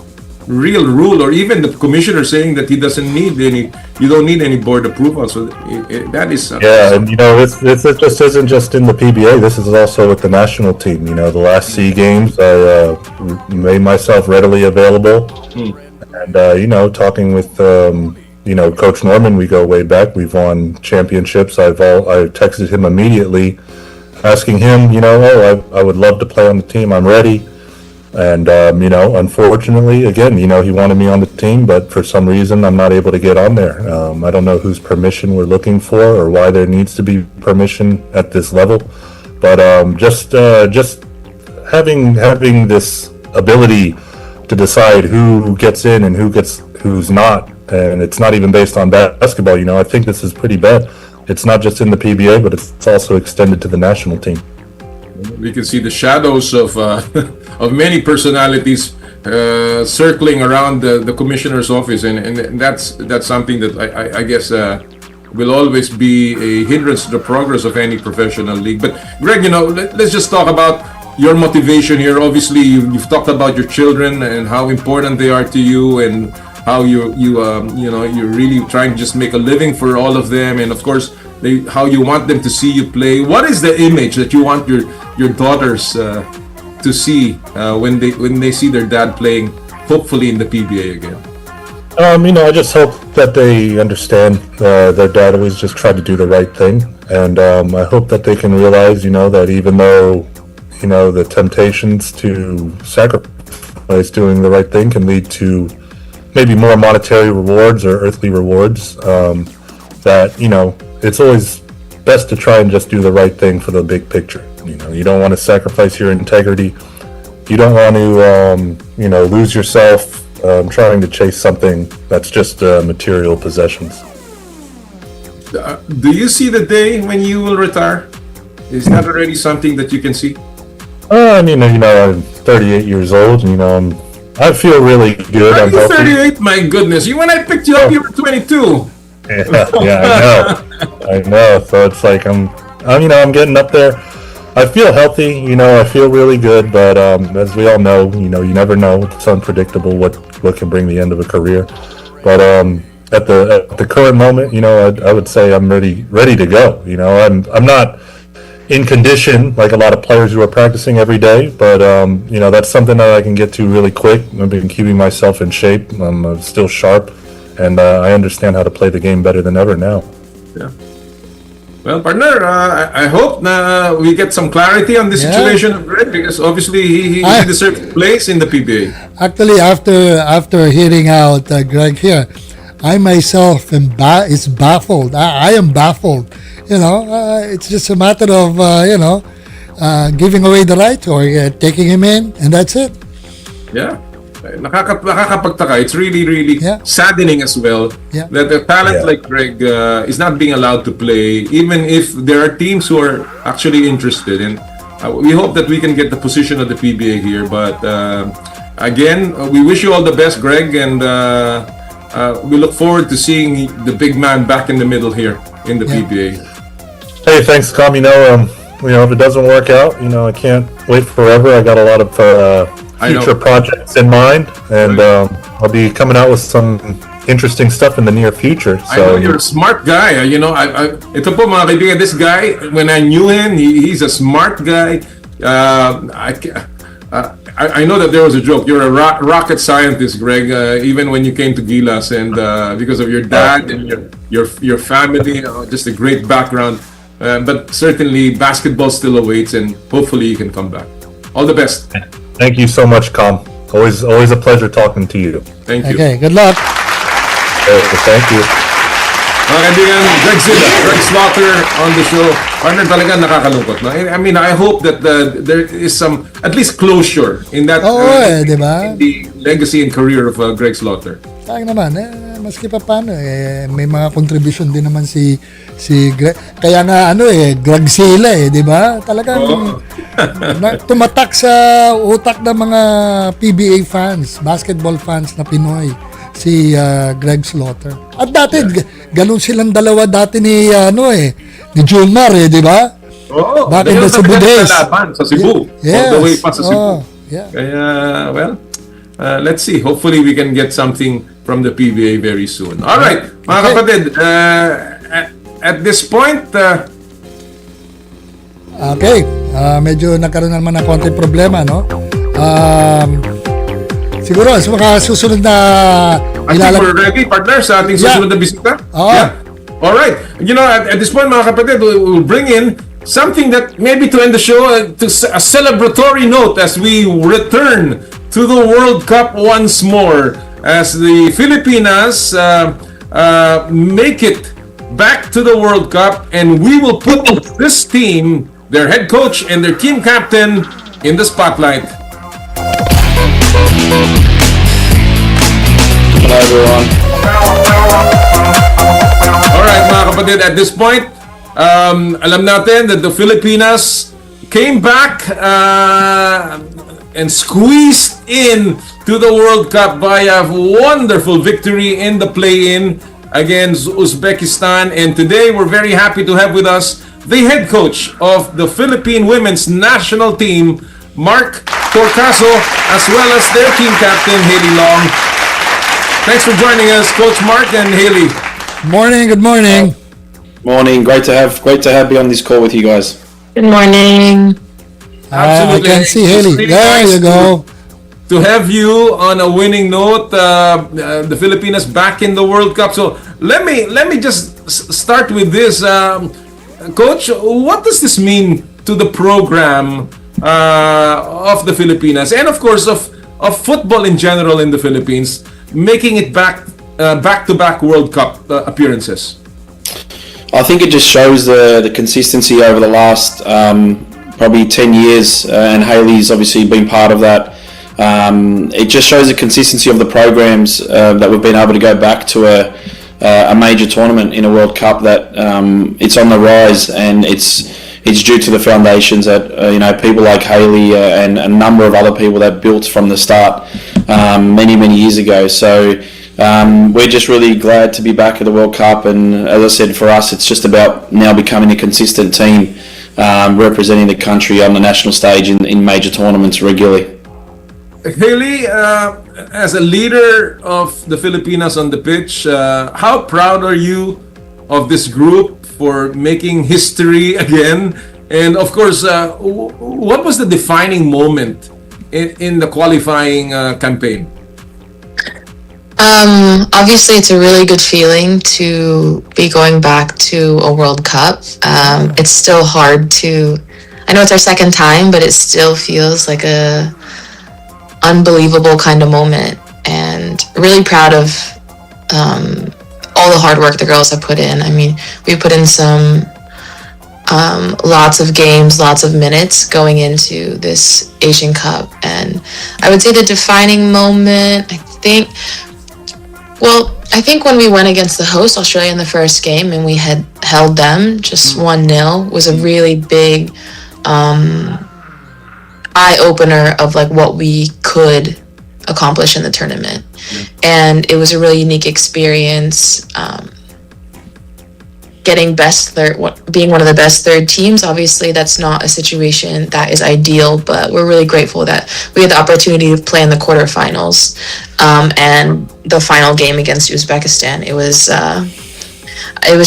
real rule, or even the commissioner saying that you don't need any board approval. So that is and it just isn't just in the PBA. This is also with the national team. The last SEA Games, I made myself readily available, and talking with Coach Norman, we go way back. We've won championships. I texted him immediately, asking him, I would love to play on the team. I'm ready. And, unfortunately, again, he wanted me on the team, but for some reason, I'm not able to get on there. I don't know whose permission we're looking for, or why there needs to be permission at this level. But just having this ability to decide who gets in and who's not, and it's not even based on basketball. I think this is pretty bad. It's not just in the PBA, but it's also extended to the national team. We can see the shadows of of many personalities circling around the commissioner's office, and that's something that I guess will always be a hindrance to the progress of any professional league. But Greg, let's just talk about your motivation here. Obviously, you've talked about your children and how important they are to you, and how you're really trying to just make a living for all of them, and of course, how you want them to see you play. What is the image that you want your daughters to see when they see their dad playing, hopefully in the PBA again? I just hope that they understand their dad always just tried to do the right thing, and I hope that they can realize, that even though, the temptations to sacrifice doing the right thing can lead to maybe more monetary rewards or earthly rewards, that, it's always best to try and just do the right thing for the big picture. You don't want to sacrifice your integrity. You don't want to, lose yourself trying to chase something that's just material possessions. Do you see the day when you will retire? Is that already something that you can see? I'm 38 years old, and, I feel really good. Are I'm you healthy. 38? My goodness. When I picked you up, you were 22. Yeah, I know. So it's like I'm getting up there. I feel healthy, I feel really good, but as we all know, you never know. It's unpredictable what can bring the end of a career. But at the current moment, I would say I'm ready to go. I'm not in condition like a lot of players who are practicing every day, but that's something that I can get to really quick. I've been keeping myself in shape. I'm still sharp, and I understand how to play the game better than ever now. Yeah. Well, partner, I hope we get some clarity on the situation of Greg, because obviously he deserves a place in the PBA. Actually, after hearing out Greg here, I myself is baffled. I am baffled It's just a matter of giving away the right or taking him in, and that's it. Yeah. Nakakapagtaka. It's really saddening as well that a talent like Greg is not being allowed to play, even if there are teams who are actually interested. And we hope that we can get the position of the PBA here. But again, we wish you all the best, Greg, and we look forward to seeing the big man back in the middle here in the PBA. Hey, thanks, Tom. If it doesn't work out, I can't wait forever. I got a lot of future projects in mind, and I'll be coming out with some interesting stuff in the near future. So I know you're a smart guy. Ito po mga kaibigan, this guy, when I knew him, he's a smart guy. I know that there was a joke. You're a rocket scientist, Greg. Even when you came to Gilas, and because of your dad and your family, just a great background. But certainly, basketball still awaits, and hopefully, you can come back. All the best. Thank you so much, Com. Always a pleasure talking to you. Thank you. Okay, good luck. Thank you. Mga kaibigan, Greg Slaughter on the show. Partner, talaga nakakalungkot. No? I mean, I hope that there is some, at least closure in that diba? in the legacy and career of Greg Slaughter. Sayang naman, maski pa paano, may mga contribution din naman si Greg. Kaya nga Greg sila di ba? Talagang tumatak sa utak ng mga PBA fans, basketball fans na Pinoy, si Greg Slaughter. At dati ganun silang dalawa dati ni Julmar di ba? Back in the Cebu days. Sa Cebu. Yes. All the way pa sa Cebu. Yeah. Kaya, let's see. Hopefully, we can get something from the PBA very soon. All right, mga kapatid. At this point, medyo nagkaroon naman ng konting problema, no? Siguro, sa mga susunod na I think we're ready, partner, sa ating susunod na bisita. Yeah. All right. At this point, mga kapatid, we'll bring in something that maybe to end the show, to a celebratory note as we return to the World Cup once more, as the Filipinas make it back to the World Cup, and we will put this team, their head coach and their team captain, in the spotlight. Hello everyone. Alright mga kapatid, at this point, alam natin that the Filipinas came back and squeezed in to the World Cup by a wonderful victory in the play-in against Uzbekistan. And today we're very happy to have with us the head coach of the Philippine women's national team, Mark Torcaso, as well as their team captain, Hali Long. Thanks for joining us, Coach Mark and Hali. Morning, good morning. Morning, great to have me on this call with you guys. Good morning. Absolutely. I can see Hali. Really There nice you go. To have you on a winning note, the Filipinas back in the World Cup. So let me just start with this, Coach. What does this mean to the program of the Filipinas, and of course of football in general in the Philippines, making it back-to-back World Cup appearances? I think it just shows the consistency over the last probably 10 years, and Hali's obviously been part of that. It just shows the consistency of the programs that we've been able to go back to a major tournament in a World Cup, that it's on the rise, and it's due to the foundations that people like Hali and a number of other people that built from the start many years ago. So we're just really glad to be back at the World Cup, and as I said, for us it's just about now becoming a consistent team, representing the country on the national stage in major tournaments regularly. Hali, as a leader of the Filipinas on the pitch, how proud are you of this group for making history again? And of course, what was the defining moment in the qualifying campaign? Obviously, it's a really good feeling to be going back to a World Cup. It's still hard to, I know it's our second time, but it still feels like a unbelievable kind of moment, and really proud of all the hard work the girls have put in. I mean, we put in some lots of games, lots of minutes going into this Asian Cup. And I would say the defining moment, I think when we went against the host Australia in the first game and we had held them just 1-0 was a really big eye-opener of like what we could accomplish in the tournament. And it was a really unique experience. Getting being one of the best third teams, obviously that's not a situation that is ideal, but we're really grateful that we had the opportunity to play in the quarterfinals and the final game against Uzbekistan. It was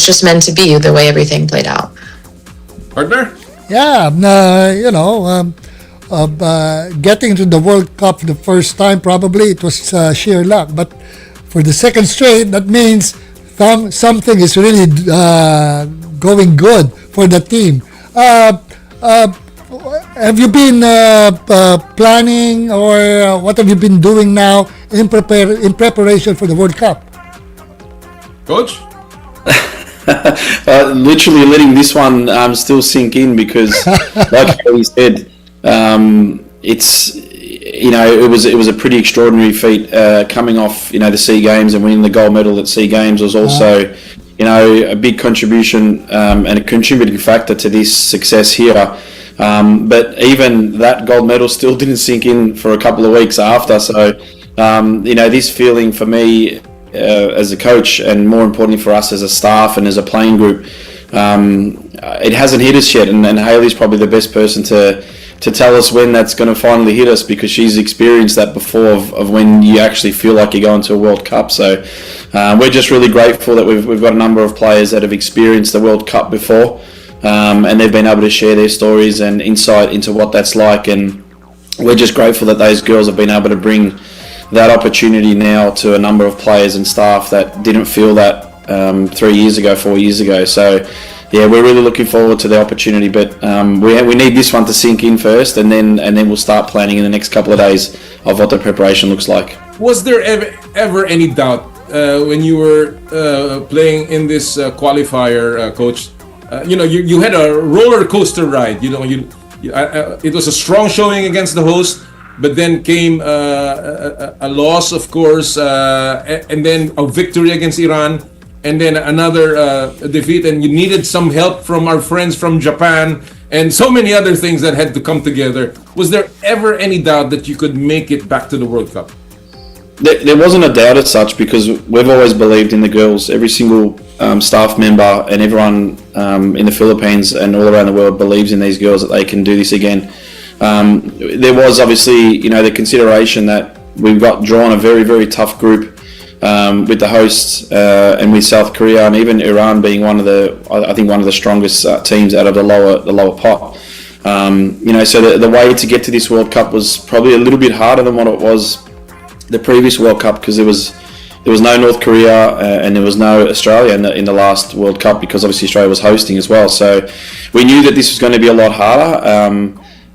just meant to be the way everything played out. Partner? Yeah, getting to the World Cup the first time, probably it was sheer luck. But for the second straight, that means something is really going good for the team. Have you been planning, or what have you been doing now in preparation for the World Cup? Coach? Literally letting this one still sink in because, like he said, it was a pretty extraordinary feat coming off the SEA Games and winning the gold medal at SEA Games was also a big contribution and a contributing factor to this success here. But even that gold medal still didn't sink in for a couple of weeks after. So this feeling for me as a coach, and more importantly for us as a staff and as a playing group, it hasn't hit us yet, and Hali's probably the best person to tell us when that's going to finally hit us, because she's experienced that before of when you actually feel like you're going to a World Cup. So we're just really grateful that we've got a number of players that have experienced the World Cup before, and they've been able to share their stories and insight into what that's like, and we're just grateful that those girls have been able to bring that opportunity now to a number of players and staff that didn't feel that 4 years ago. So yeah, we're really looking forward to the opportunity, but we need this one to sink in first, and then we'll start planning in the next couple of days of what the preparation looks like. Was there ever any doubt when you were playing in this qualifier, Coach? You had a roller coaster ride. It was a strong showing against the host, but then came a loss, of course, and then a victory against Iran. And then another defeat, and you needed some help from our friends from Japan, and so many other things that had to come together. Was there ever any doubt that you could make it back to the World Cup? There wasn't a doubt as such, because we've always believed in the girls. Every single staff member and everyone in the Philippines and all around the world believes in these girls, that they can do this again. There was obviously, the consideration that we've got drawn a very, very tough group with the hosts and with South Korea and even Iran being one of the strongest teams out of the lower pot. So the way to get to this World Cup was probably a little bit harder than what it was the previous World Cup, because there was no North Korea and there was no Australia in the last World Cup, because obviously Australia was hosting as well. So we knew that this was going to be a lot harder.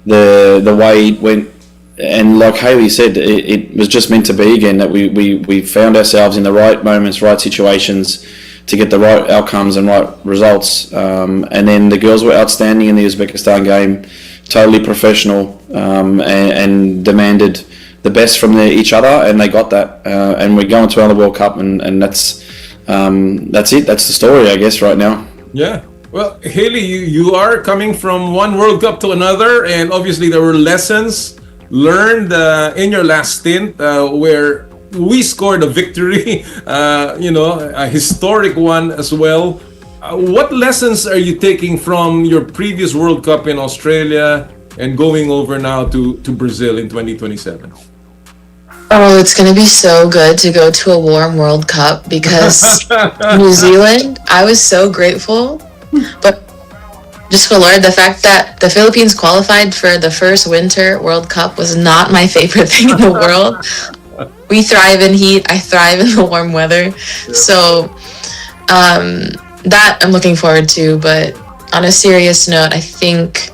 The way it went. And like Hali said, it was just meant to be again, that we found ourselves in the right moments, right situations to get the right outcomes and right results. And then the girls were outstanding in the Uzbekistan game, totally professional, and demanded the best from each other, and they got that. And we're going to another World Cup, and that's it. That's the story, I guess, right now. Yeah. Well, Hali, you are coming from one World Cup to another, and obviously there were lessons learned in your last stint where we scored a victory, a historic one as well. What lessons are you taking from your previous World Cup in Australia and going over now to Brazil in 2027? Oh, it's going to be so good to go to a warm World Cup, because New Zealand, I was so grateful. But just for Lord, the fact that the Philippines qualified for the first Winter World Cup was not my favorite thing in the world. We thrive in heat. I thrive in the warm weather. So that I'm looking forward to. But on a serious note, I think,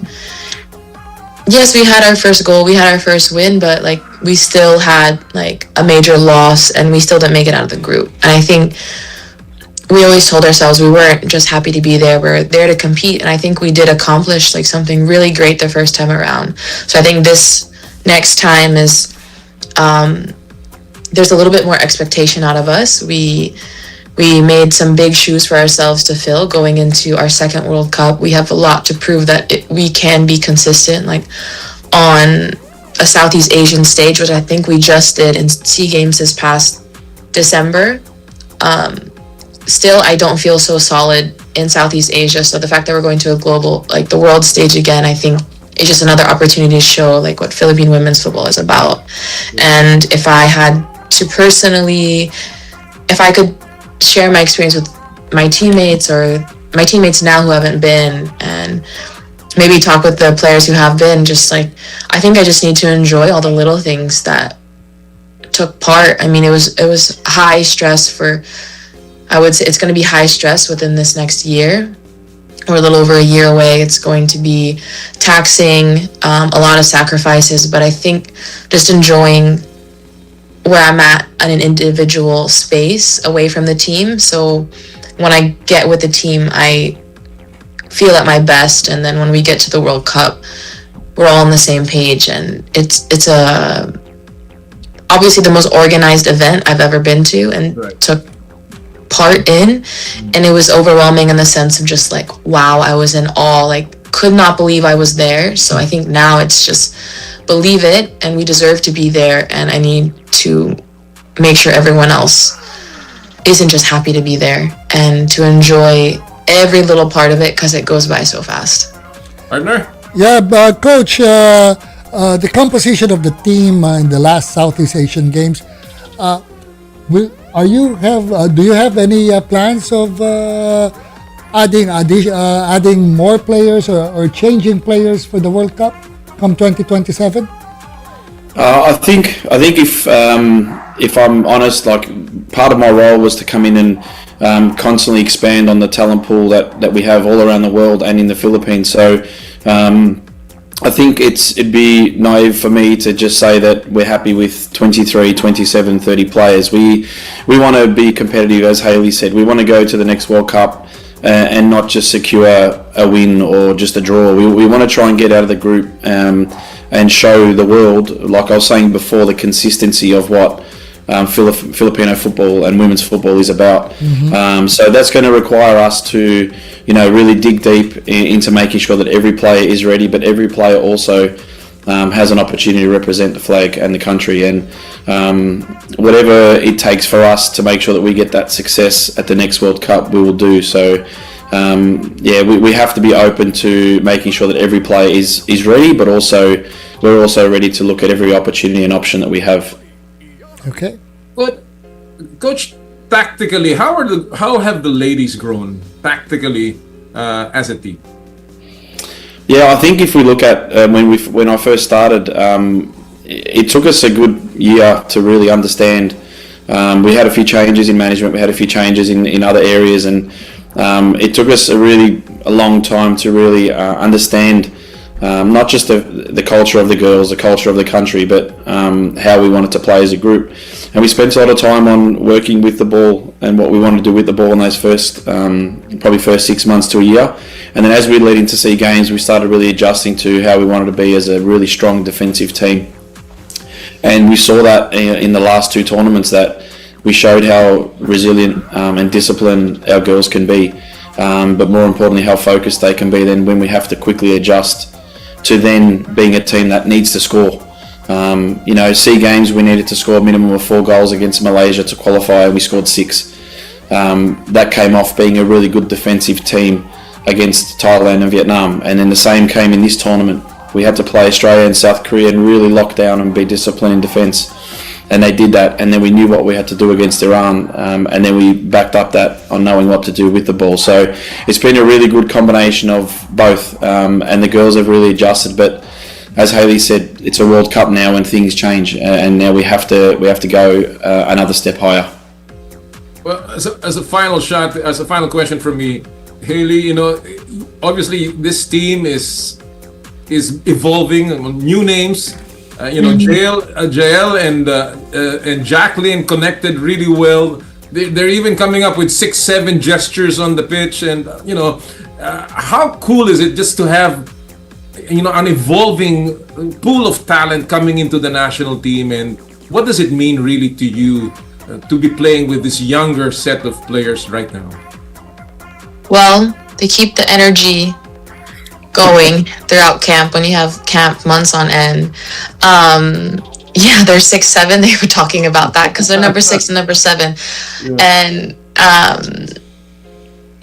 yes, we had our first goal. We had our first win, but we still had a major loss, and we still didn't make it out of the group. And I think we always told ourselves we weren't just happy to be there, we're there to compete. And I think we did accomplish like something really great the first time around. So I think this next time is there's a little bit more expectation out of us. We made some big shoes for ourselves to fill going into our second World Cup. We have a lot to prove that we can be consistent, like on a Southeast Asian stage, which I think we just did in SEA Games this past December. Still, I don't feel so solid in Southeast Asia. So the fact that we're going to a global, like the world stage again, I think is just another opportunity to show like what Philippine women's football is about. And if I had to personally, if I could share my experience with my teammates or my teammates now who haven't been, and maybe talk with the players who have been, just like, I think I just need to enjoy all the little things that took part. I mean, it was high stress for, I would say it's going to be high stress within this next year. We're a little over a year away. It's going to be taxing, a lot of sacrifices, but I think just enjoying where I'm at in an individual space away from the team. So when I get with the team, I feel at my best. And then when we get to the World Cup, we're all on the same page. And it's obviously the most organized event I've ever been to and took part in. And it was overwhelming in the sense of just like, wow, I was in awe, like could not believe I was there. So I think now it's just believe it, and we deserve to be there. And I need to make sure everyone else isn't just happy to be there and to enjoy every little part of it, because it goes by so fast. Partner? Yeah, but Coach, the composition of the team in the last Southeast Asian Games, do you have any plans of adding more players or changing players for the World Cup come 2027? I think if I'm honest, like part of my role was to come in and constantly expand on the talent pool that we have all around the world and in the Philippines. So I think it'd be naive for me to just say that we're happy with 23, 27, 30 players. We want to be competitive, as Hali said. We want to go to the next World Cup and not just secure a win or just a draw. We want to try and get out of the group and show the world, like I was saying before, the consistency of what Filipino football and women's football is about. So that's going to require us to, really dig deep into making sure that every player is ready, but every player also has an opportunity to represent the flag and the country, and whatever it takes for us to make sure that we get that success at the next World Cup, we will do. So we have to be open to making sure that every player is ready, but also we're also ready to look at every opportunity and option that we have. Okay. But Coach, tactically, how have the ladies grown tactically as a team? Yeah, I think if we look at when I first started, it took us a good year to really understand. We had a few changes in management, we had a few changes in other areas, and it took us a long time to really understand not just the culture of the girls, the culture of the country, but how we wanted to play as a group. And we spent a lot of time on working with the ball and what we wanted to do with the ball in those first 6 months to a year. And then as we led into SEA Games, we started really adjusting to how we wanted to be as a really strong defensive team. And we saw that in the last two tournaments, that we showed how resilient and disciplined our girls can be, but more importantly, how focused they can be then when we have to quickly adjust to then being a team that needs to score. SEA Games, we needed to score a minimum of 4 goals against Malaysia to qualify, and we scored 6. That came off being a really good defensive team against Thailand and Vietnam. And then the same came in this tournament. We had to play Australia and South Korea and really lock down and be disciplined in defence. And they did that, and then we knew what we had to do against Iran, and then we backed up that on knowing what to do with the ball. So it's been a really good combination of both, and the girls have really adjusted. But as Hali said, it's a World Cup now, and things change, and now we have to go another step higher. Well, as a final question from me, Hali, obviously this team is evolving, new names. Jael and Jacqueline connected really well. they're even coming up with 6-7 gestures on the pitch, and how cool is it just to have an evolving pool of talent coming into the national team, and what does it mean really to you to be playing with this younger set of players right now? Well, they keep the energy going throughout camp when you have camp months on end. Yeah, they're 6'7". They were talking about that because they're number 6 and number 7. Yeah. And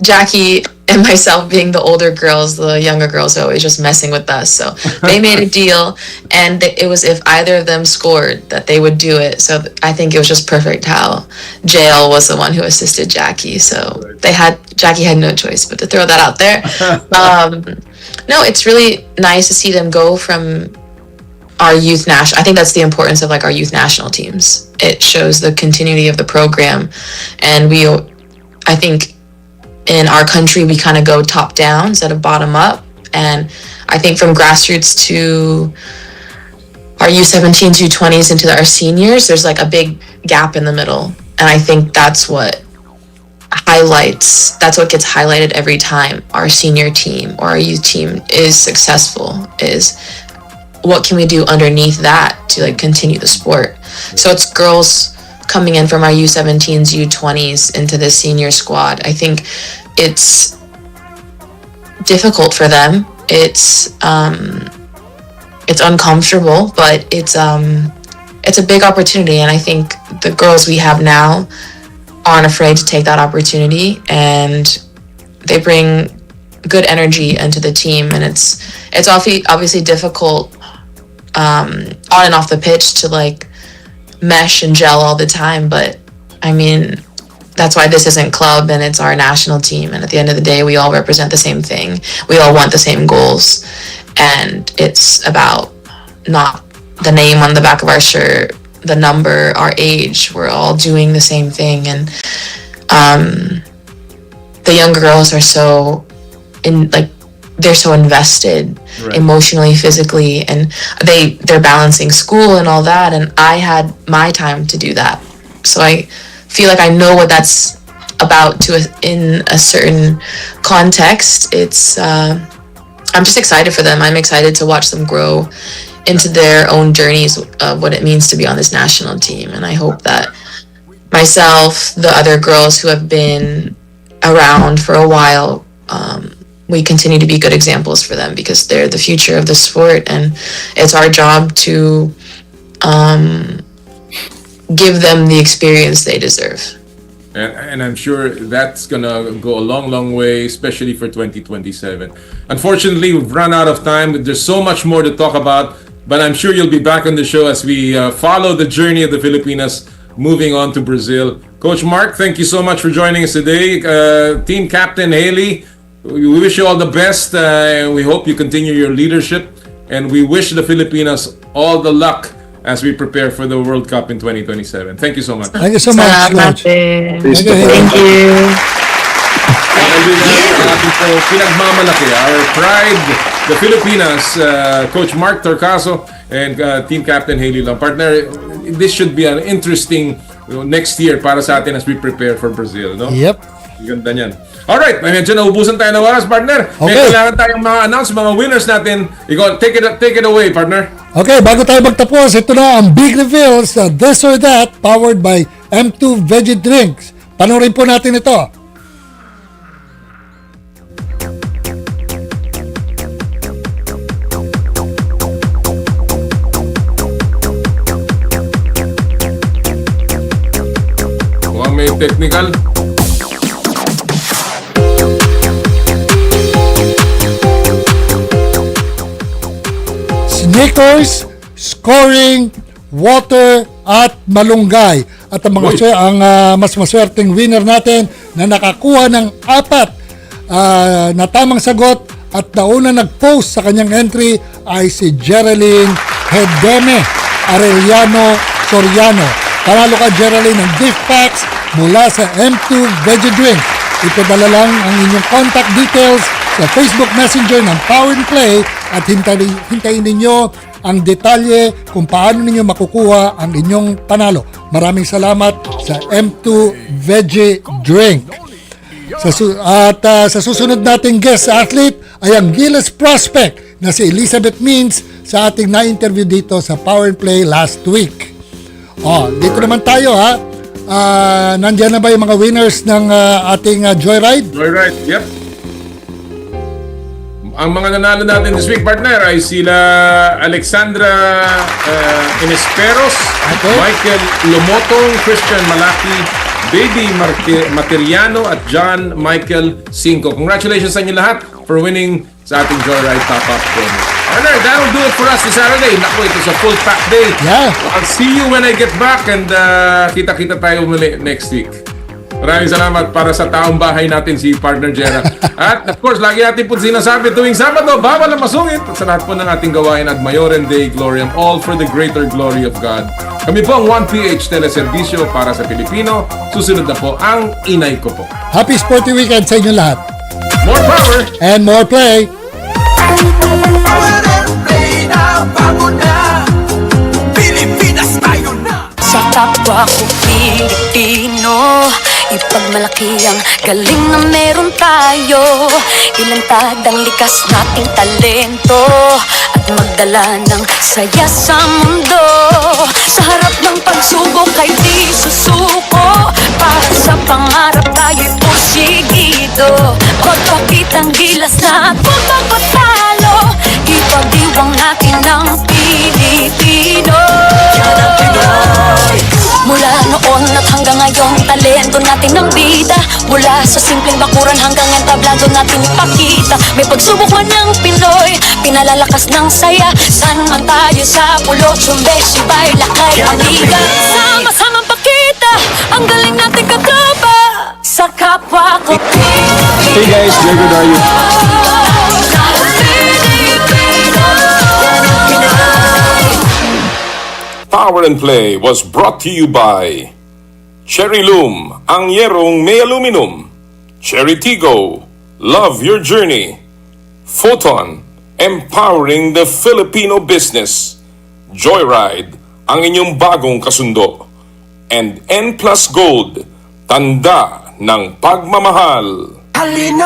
Jackie and myself, being the older girls, the younger girls are always just messing with us. So they made a deal, and it was if either of them scored that they would do it. So I think it was just perfect how JL was the one who assisted Jackie. So Jackie had no choice but to throw that out there. No, it's really nice to see them go from our youth national. I think that's the importance of our youth national teams. It shows the continuity of the program, and I think in our country we kind of go top down instead of bottom up, and I think from grassroots to our U17s, U20s into our seniors, there's a big gap in the middle, and I think that's what gets highlighted every time our senior team or our youth team is successful, is what can we do underneath that to continue the sport. So it's girls coming in from our U17s, U20s into the senior squad. I think it's difficult for them. It's uncomfortable, but it's a big opportunity, and I think the girls we have now aren't afraid to take that opportunity, and they bring good energy into the team, and it's obviously difficult on and off the pitch to mesh and gel all the time, but I mean, that's why this isn't club and it's our national team, and at the end of the day we all represent the same thing. We all want the same goals, and it's about not the name on the back of our shirt, the number, our age. We're all doing the same thing, and the younger girls are they're so invested, right, emotionally, physically, and they're balancing school and all that, and I had my time to do that. So I feel I know what that's about in a certain context. I'm just excited for them. I'm excited to watch them grow into their own journeys of what it means to be on this national team, and I hope that myself, the other girls who have been around for a while, we continue to be good examples for them, because they're the future of the sport, and it's our job to give them the experience they deserve. And I'm sure that's gonna go a long, long way, especially for 2027. Unfortunately, we've run out of time. There's so much more to talk about, but I'm sure you'll be back on the show as we follow the journey of the Filipinas moving on to Brazil. Coach Mark, thank you so much for joining us today. Team Captain Hali, we wish you all the best. We hope you continue your leadership, and we wish the Filipinas all the luck as we prepare for the World Cup in 2027. Thank you so much. Thank you so much, Coach. Thank you. Pinagmamalaki, our pride, the Filipinas, Coach Mark Torcaso and Team Captain Hali lang. Partner, this should be an interesting next year para sa atin as we prepare for Brazil, no? Yep. Ganda niyan. Alright, medyo naubusan tayo ng oras, partner. Okay. May kailangan tayong mga announce, mga winners natin. Ikaw, take it away, partner. Okay, bago tayo magtapos, ito na ang big reveals, This or That, powered by M2 Veggie Drinks. Panoorin po natin ito. Mukhang may technical. Sneakers, scoring, water, at malunggay. At ang mas maswerteng winner natin na nakakuha ng 4 na tamang sagot at nauna nag-post sa kanyang entry ay si Geraldine Hedeme Arellano Soriano. Panalo ka, Geraldine, ng gift packs mula sa M2 Veggie Drink. Ipadala lang ang inyong contact details sa Facebook Messenger ng Power and Play at hintayin ninyo ang detalye kung paano ninyo makukuha ang inyong panalo. Maraming salamat sa M2 Veggie Drink. Sa susunod nating guest athlete ay ang Gilas prospect na si Elizabeth Means sa ating na-interview dito sa Power and Play last week. Dito naman tayo ha. Nandiyan na ba yung mga winners ng ating Joyride? Joyride, yep. Ang mga nanalo natin this week, partner, ay sila Alexandra Inesperos, Michael Lumotong, Christian Malaki, Baby Materiano at John Michael Cinco. Congratulations sa inyo lahat for winning sa ating Joyride Top-Up promo. Partner, that'll do it for us this Saturday. Naku, ito sa full pack day. Yeah. I'll see you when I get back and kita-kita tayo muli next week. Maraming salamat para sa taong bahay natin, si Partner Jera. At of course, lagi natin po sinasabi tuwing Sabado, bawal ang masungit. At sa lahat po ng ating gawain at Mayoren Dei Gloriam, all for the greater glory of God. Kami po ang 1PH Teleservisyo para sa Pilipino. Susunod na po ang inay ko po. Happy sporty weekend sa inyo lahat. More power and more play. Power and play na, bago na. Pilipinas tayo na. Sa kapwa ko Pilipino, ipagmalaki ang galing na meron tayo. Ilantad ang likas nating talento at magdala ng saya sa mundo. Sa harap ng pagsubok ay di susuko. Para sa pangarap tayo'y porsigido. Magpakitang gilas na at magpapatalo. Ipagdiwang natin ang Pilipino. Yan ang Pinoy. Mula noon at hanggang ngayon, talento natin ng bida. Mula sa simpleng bakuran hanggang entablado natin ipakita. May pagsubok man ng Pinoy, pinalalakas ng saya. San man tayo sa pulo, Chumbe, Sibay, Lakay, Aniga. Sama-samang pakita ang galing natin katropa sa kapwa ko. Hey guys, very good, are you? Power and Play was brought to you by Cherry Loom, ang yerong may aluminum. Cherry Tigo, love your journey. Photon, empowering the Filipino business. Joyride, ang inyong bagong kasundo. And N Plus Gold, tanda ng pagmamahal. Halina